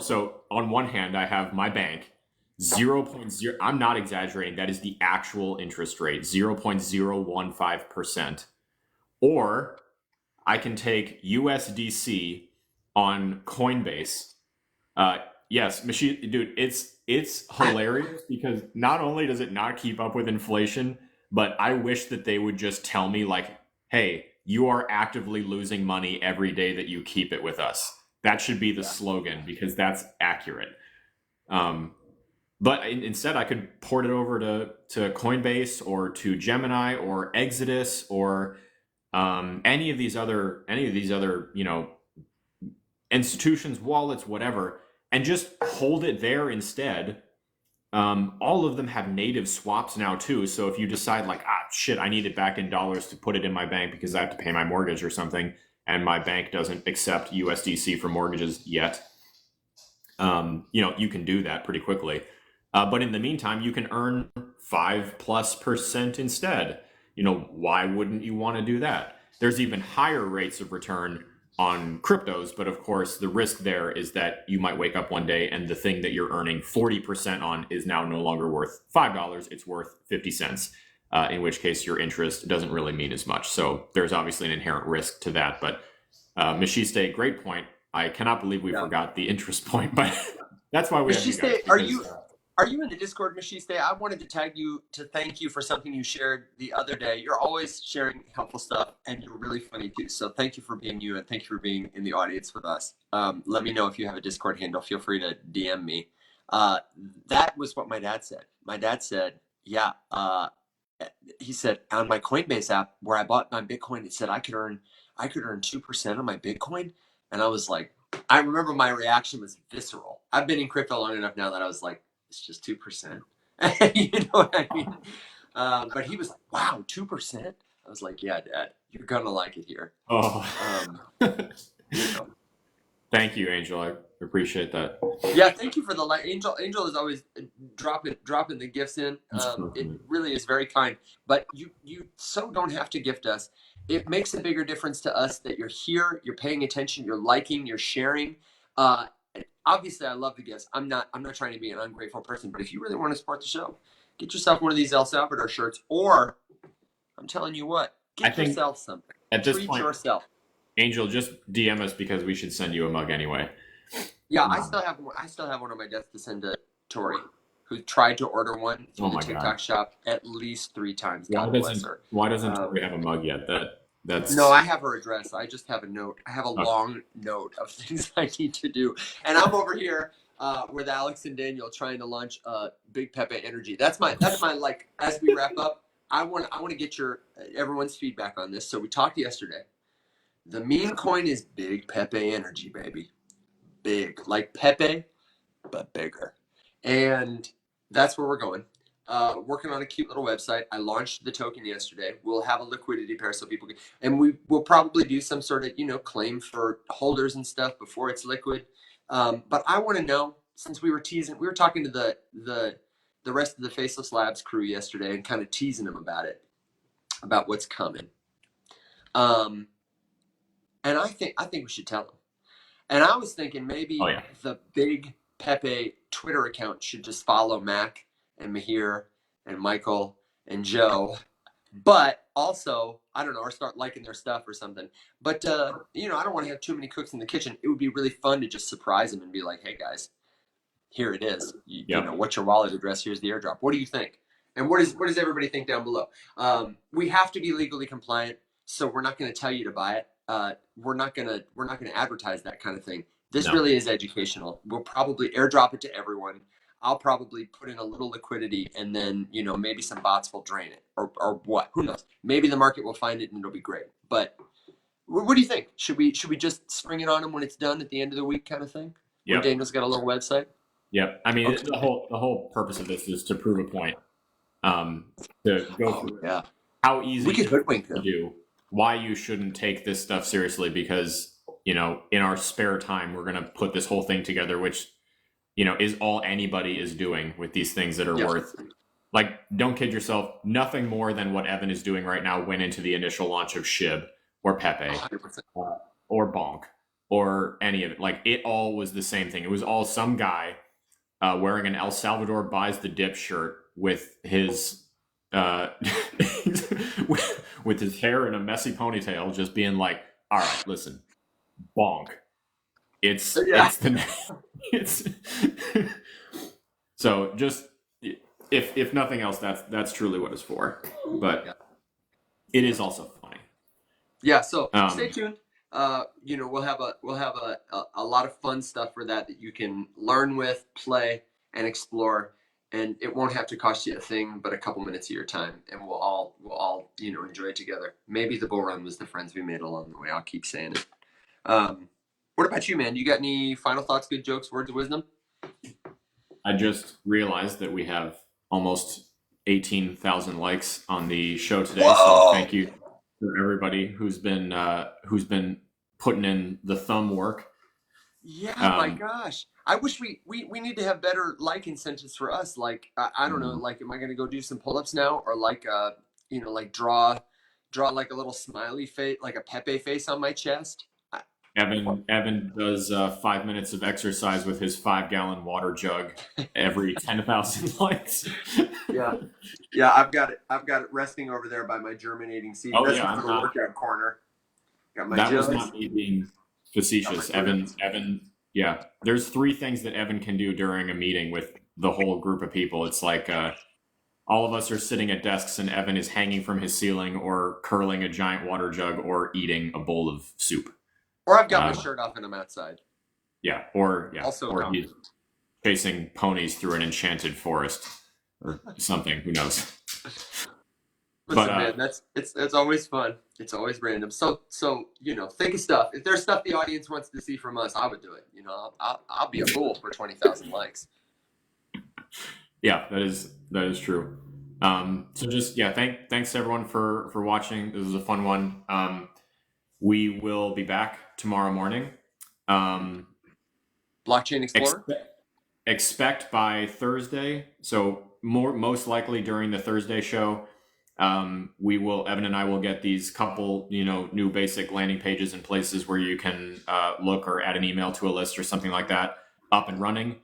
So on one hand, I have my bank 0.0. I'm not exaggerating. That is the actual interest rate, 0.015%. Or I can take USDC on Coinbase. Yes, dude, it's hilarious because not only does it not keep up with inflation, but I wish that they would just tell me like, hey, you are actively losing money every day that you keep it with us. That should be the slogan because that's accurate. But instead I could port it over to Coinbase or to Gemini or Exodus or any of these other institutions, wallets, whatever, and just hold it there instead. All of them have native swaps now too. So if you decide like, shit, I need it back in dollars to put it in my bank because I have to pay my mortgage or something, and my bank doesn't accept USDC for mortgages yet, you can do that pretty quickly. But in the meantime, you can earn 5+% instead. Why wouldn't you want to do that? There's even higher rates of return on cryptos, but of course the risk there is that you might wake up one day and the thing that you're earning 40% on is now no longer worth $5, it's worth 50 cents, in which case your interest doesn't really mean as much. So there's obviously an inherent risk to that. But Mishiste, great point. I cannot believe we forgot the interest point, but that's why we have you guys. Are you in the Discord, Mishiste? I wanted to tag you to thank you for something you shared the other day. You're always sharing helpful stuff, and you're really funny too. So thank you for being you, and thank you for being in the audience with us. Let me know if you have a Discord handle. Feel free to DM me. That was what my dad said. My dad said, yeah, he said on my Coinbase app where I bought my Bitcoin, it said I could earn 2% on my Bitcoin. And I was like, I remember my reaction was visceral. I've been in crypto long enough now that I was like, it's just 2%. You know what I mean? But he was like, wow, 2%? I was like, yeah, Dad, you're going to like it here. Oh, You know. Thank you, Angel. I appreciate that. Yeah, thank you for the like. Angel is always dropping the gifts in. It really is very kind. But you so don't have to gift us. It makes a bigger difference to us that you're here, you're paying attention, you're liking, you're sharing. Obviously, I love the gifts. I'm not trying to be an ungrateful person, but if you really want to support the show, get yourself one of these El Salvador shirts, or I'm telling you what, get yourself something. At this Treat point, yourself. Angel, just DM us because we should send you a mug anyway. Yeah, I still have one on my desk to send to Tori, who tried to order one from the TikTok shop at least 3 times. Why doesn't Tori have a mug yet? That's No, I have her address. I just have a note. I have a long note of things I need to do, and I'm over here with Alex and Daniel trying to launch BIGGPEPE Energy. That's my like. As we wrap up, I want to get everyone's feedback on this. So we talked yesterday. The meme coin is BIGGPEPE Energy, baby. Big, like Pepe, but bigger. And that's where we're going. Working on a cute little website. I launched the token yesterday. We'll have a liquidity pair so people can, and we will probably do some sort of, claim for holders and stuff before it's liquid. But I want to know, since we were talking to the rest of the Faceless Labs crew yesterday and kind of teasing them about what's coming. And I think we should tell them. And I was thinking maybe the BIGGPEPE Twitter account should just follow Mac and Mihir and Michael and Joe. But also, I don't know, or start liking their stuff or something. But, I don't want to have too many cooks in the kitchen. It would be really fun to just surprise them and be like, hey, guys, here it is. You know, what's your wallet address? Here's the airdrop. What do you think? And what does everybody think down below? We have to be legally compliant, so we're not going to tell you to buy it. We're not gonna advertise that kind of thing. This really is educational. We'll probably airdrop it to everyone. I'll probably put in a little liquidity, and then maybe some bots will drain it, or what? Who knows? Maybe the market will find it and it'll be great. But what do you think? Should we just spring it on them when it's done at the end of the week, kind of thing? Yeah. Daniel's got a little website. Yep. I mean, the whole purpose of this is to prove a point. To go through how easy we could hoodwink to do. Why you shouldn't take this stuff seriously, because in our spare time we're going to put this whole thing together, which is all anybody is doing with these things that are worth, like, don't kid yourself, nothing more than what Evan is doing right now went into the initial launch of SHIB or Pepe or Bonk or any of it. Like, it all was the same thing. It was all some guy wearing an El Salvador buys the dip shirt with his with his hair in a messy ponytail, just being like, all right, listen, bonk. It's so just, if nothing else, that's truly what it's for. But it is also funny. Yeah, so stay tuned. We'll have a lot of fun stuff for that you can learn with, play, and explore. And it won't have to cost you a thing but a couple minutes of your time, and we'll all enjoy it together. Maybe the bull run was the friends we made along the way. I'll keep saying it. What about you, man? You got any final thoughts, good jokes, words of wisdom? I just realized that we have almost 18,000 likes on the show today. Whoa! So thank you for everybody who's been putting in the thumb work. Yeah, my gosh. I wish we need to have better like incentives for us. Like, I don't know, like, am I going to go do some pull-ups now? Or like, like draw like a little smiley face, like a Pepe face on my chest? Evan does 5 minutes of exercise with his 5-gallon water jug every 10,000 likes. Yeah. Yeah, I've got it. I've got it resting over there by my germinating seed. Oh That's yeah, my I'm little not. workout corner. Got my That was jugs. not me being Got my facetious. plants. Evan, yeah. There's 3 things that Evan can do during a meeting with the whole group of people. It's like all of us are sitting at desks and Evan is hanging from his ceiling or curling a giant water jug or eating a bowl of soup. Or I've got my Uh, shirt off and I'm outside. Also or he's chasing ponies through an enchanted forest or something. Who knows? Listen, But man, it's always fun. It's always random. So think of stuff. If there's stuff the audience wants to see from us, I would do it. I'll be a fool for 20,000 likes. yeah, that is true. So just thanks everyone for watching. This was a fun one. We will be back tomorrow morning. Blockchain Explorer. Expect by Thursday. So most likely during the Thursday show, Evan and I will get these couple new basic landing pages and places where you can look or add an email to a list or something like that up and running.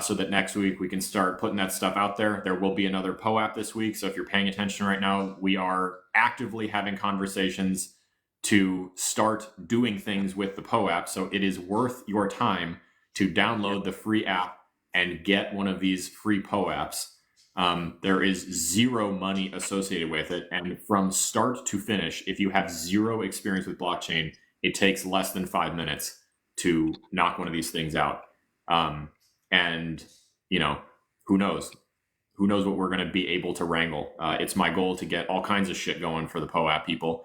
So that next week we can start putting that stuff out there. There will be another POAP this week. So if you're paying attention right now, we are actively having conversations to start doing things with the POAP. So it is worth your time to download the free app and get one of these free POAPs. There is zero money associated with it. And from start to finish, if you have zero experience with blockchain, it takes less than 5 minutes to knock one of these things out. And who knows what we're going to be able to wrangle. It's my goal to get all kinds of shit going for the POAP people,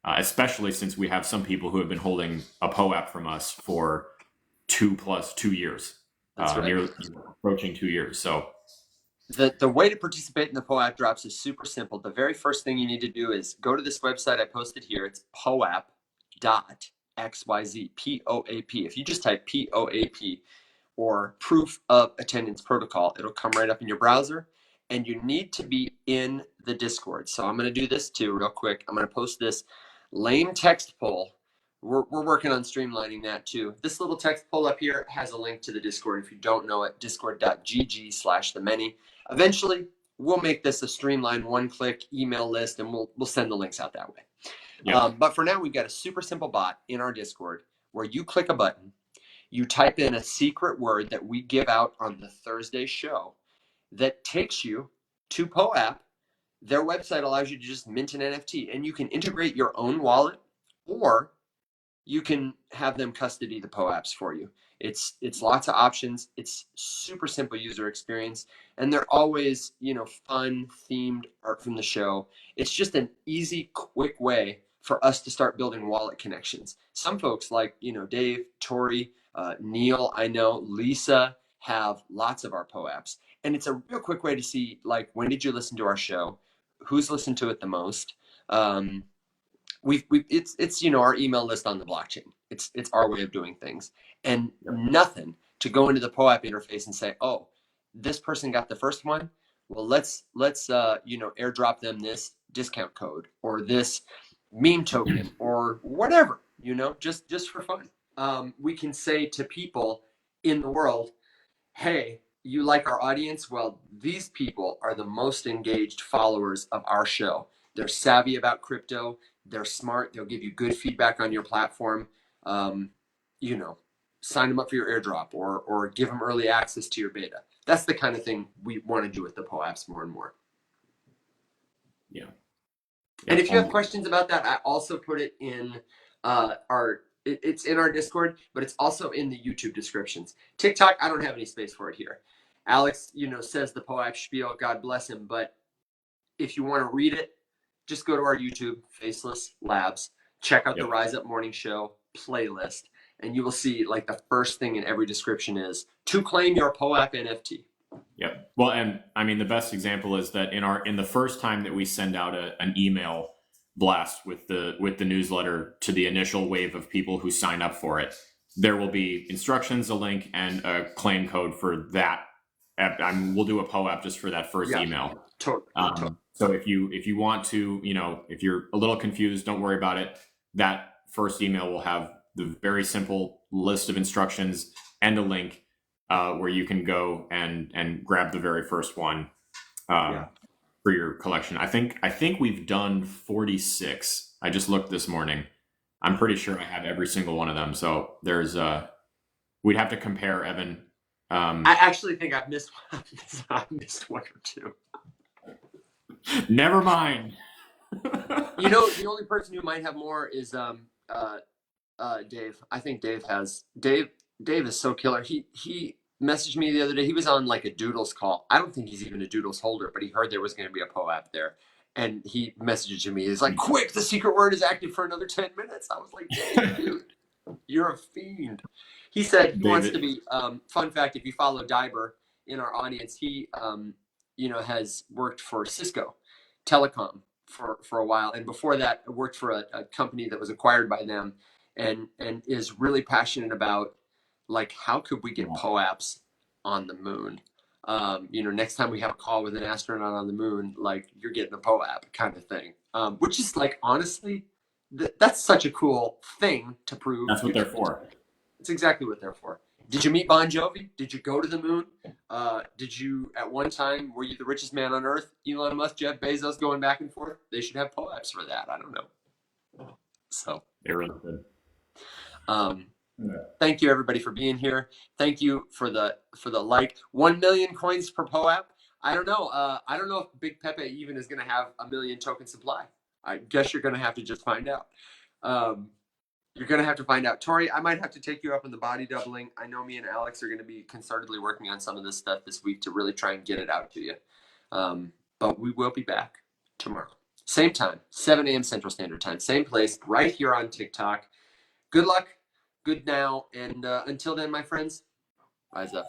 especially since we have some people who have been holding a POAP from us for 2+ years. That's right. Nearly approaching 2 years. So the way to participate in the POAP drops is super simple. The very first thing you need to do is go to this website I posted here. It's poap.xyz, POAP. If you just type POAP or proof of attendance protocol, it'll come right up in your browser, and you need to be in the Discord. So I'm going to do this too real quick. I'm going to post this lame text poll. We're working on streamlining that too. This little text poll up here has a link to the Discord. If you don't know it, discord.gg/themany. Eventually, we'll make this a streamlined one-click email list, and we'll send the links out that way. yeah. But for now, we've got a super simple bot in our Discord where you click a button, you type in a secret word that we give out on the Thursday show that takes you to POAP. Their website allows you to just mint an NFT, and you can integrate your own wallet, or you can have them custody the POAPs for you. It's lots of options. It's super simple user experience, and they're always fun themed art from the show. It's just an easy, quick way for us to start building wallet connections. Some folks like Dave, Tori, Neil, I know Lisa have lots of our POAPs, and it's a real quick way to see when did you listen to our show, who's listened to it the most. It's our email list on the blockchain. It's our way of doing things, and nothing to go into the POAP interface and say, oh, this person got the first one. Well, let's airdrop them this discount code or this meme token or whatever. Just for fun. We can say to people in the world, hey, you like our audience? Well, these people are the most engaged followers of our show. They're savvy about crypto. They're smart. They'll give you good feedback on your platform. Sign them up for your airdrop or give them early access to your beta. That's the kind of thing we want to do with the POAPs more and more. Yeah. And if you have questions about that, I also put it in it's in our Discord, but it's also in the YouTube descriptions. TikTok, I don't have any space for it here. Alex, says the POAP spiel, God bless him. But if you want to read it, just go to our YouTube, Faceless Labs, check out the Rise Up Morning Show playlist, and you will see the first thing in every description is to claim your POAP NFT. Yep. Well, and I mean, the best example is that in the first time that we send out an email blast with the newsletter to the initial wave of people who sign up for it, there will be instructions, a link, and a claim code for that. We'll do a POAP just for that first email. Totally. So if you want to, if you're a little confused, don't worry about it. That first email will have the very simple list of instructions and a link where you can go and grab the very first one for your collection. I think we've done 46. I just looked this morning. I'm pretty sure I have every single one of them. So there's we'd have to compare, Evan. I actually think I've missed one or two. Never mind. You know, the only person who might have more is Dave. I think Dave has. Dave is so killer. He messaged me the other day. He was on like a Doodles call. I don't think he's even a Doodles holder, but he heard there was going to be a POAP there. And he messaged me. He's like, quick, the secret word is active for another 10 minutes. I was like, Dave, dude, you're a fiend. He said he wants to be, fun fact, if you follow Diber in our audience, he, has worked for Cisco Telecom for a while. And before that, worked for a company that was acquired by them and is really passionate about, like, how could we get POAPs on the moon? Next time we have a call with an astronaut on the moon, like, you're getting a POAP kind of thing, which is like, honestly, that's such a cool thing to prove. That's what they're for. It's exactly what they're for. Did you meet Bon Jovi? Did you go to the moon? Did you, at one time, were you the richest man on earth? Elon Musk, Jeff Bezos going back and forth? They should have POAPs for that. I don't know. So they're really good. Thank you everybody for being here. Thank you for the 1 million coins per POAP. I don't know if BIGGPEPE even is going to have a million token supply. I guess you're going to have to just find out. You're going to have to find out. Tori, I might have to take you up on the body doubling. I know me and Alex are going to be concertedly working on some of this stuff this week to really try and get it out to you. But we will be back tomorrow. Same time, 7 a.m. Central Standard Time. Same place, right here on TikTok. Good luck, good now, and until then, my friends, rise up.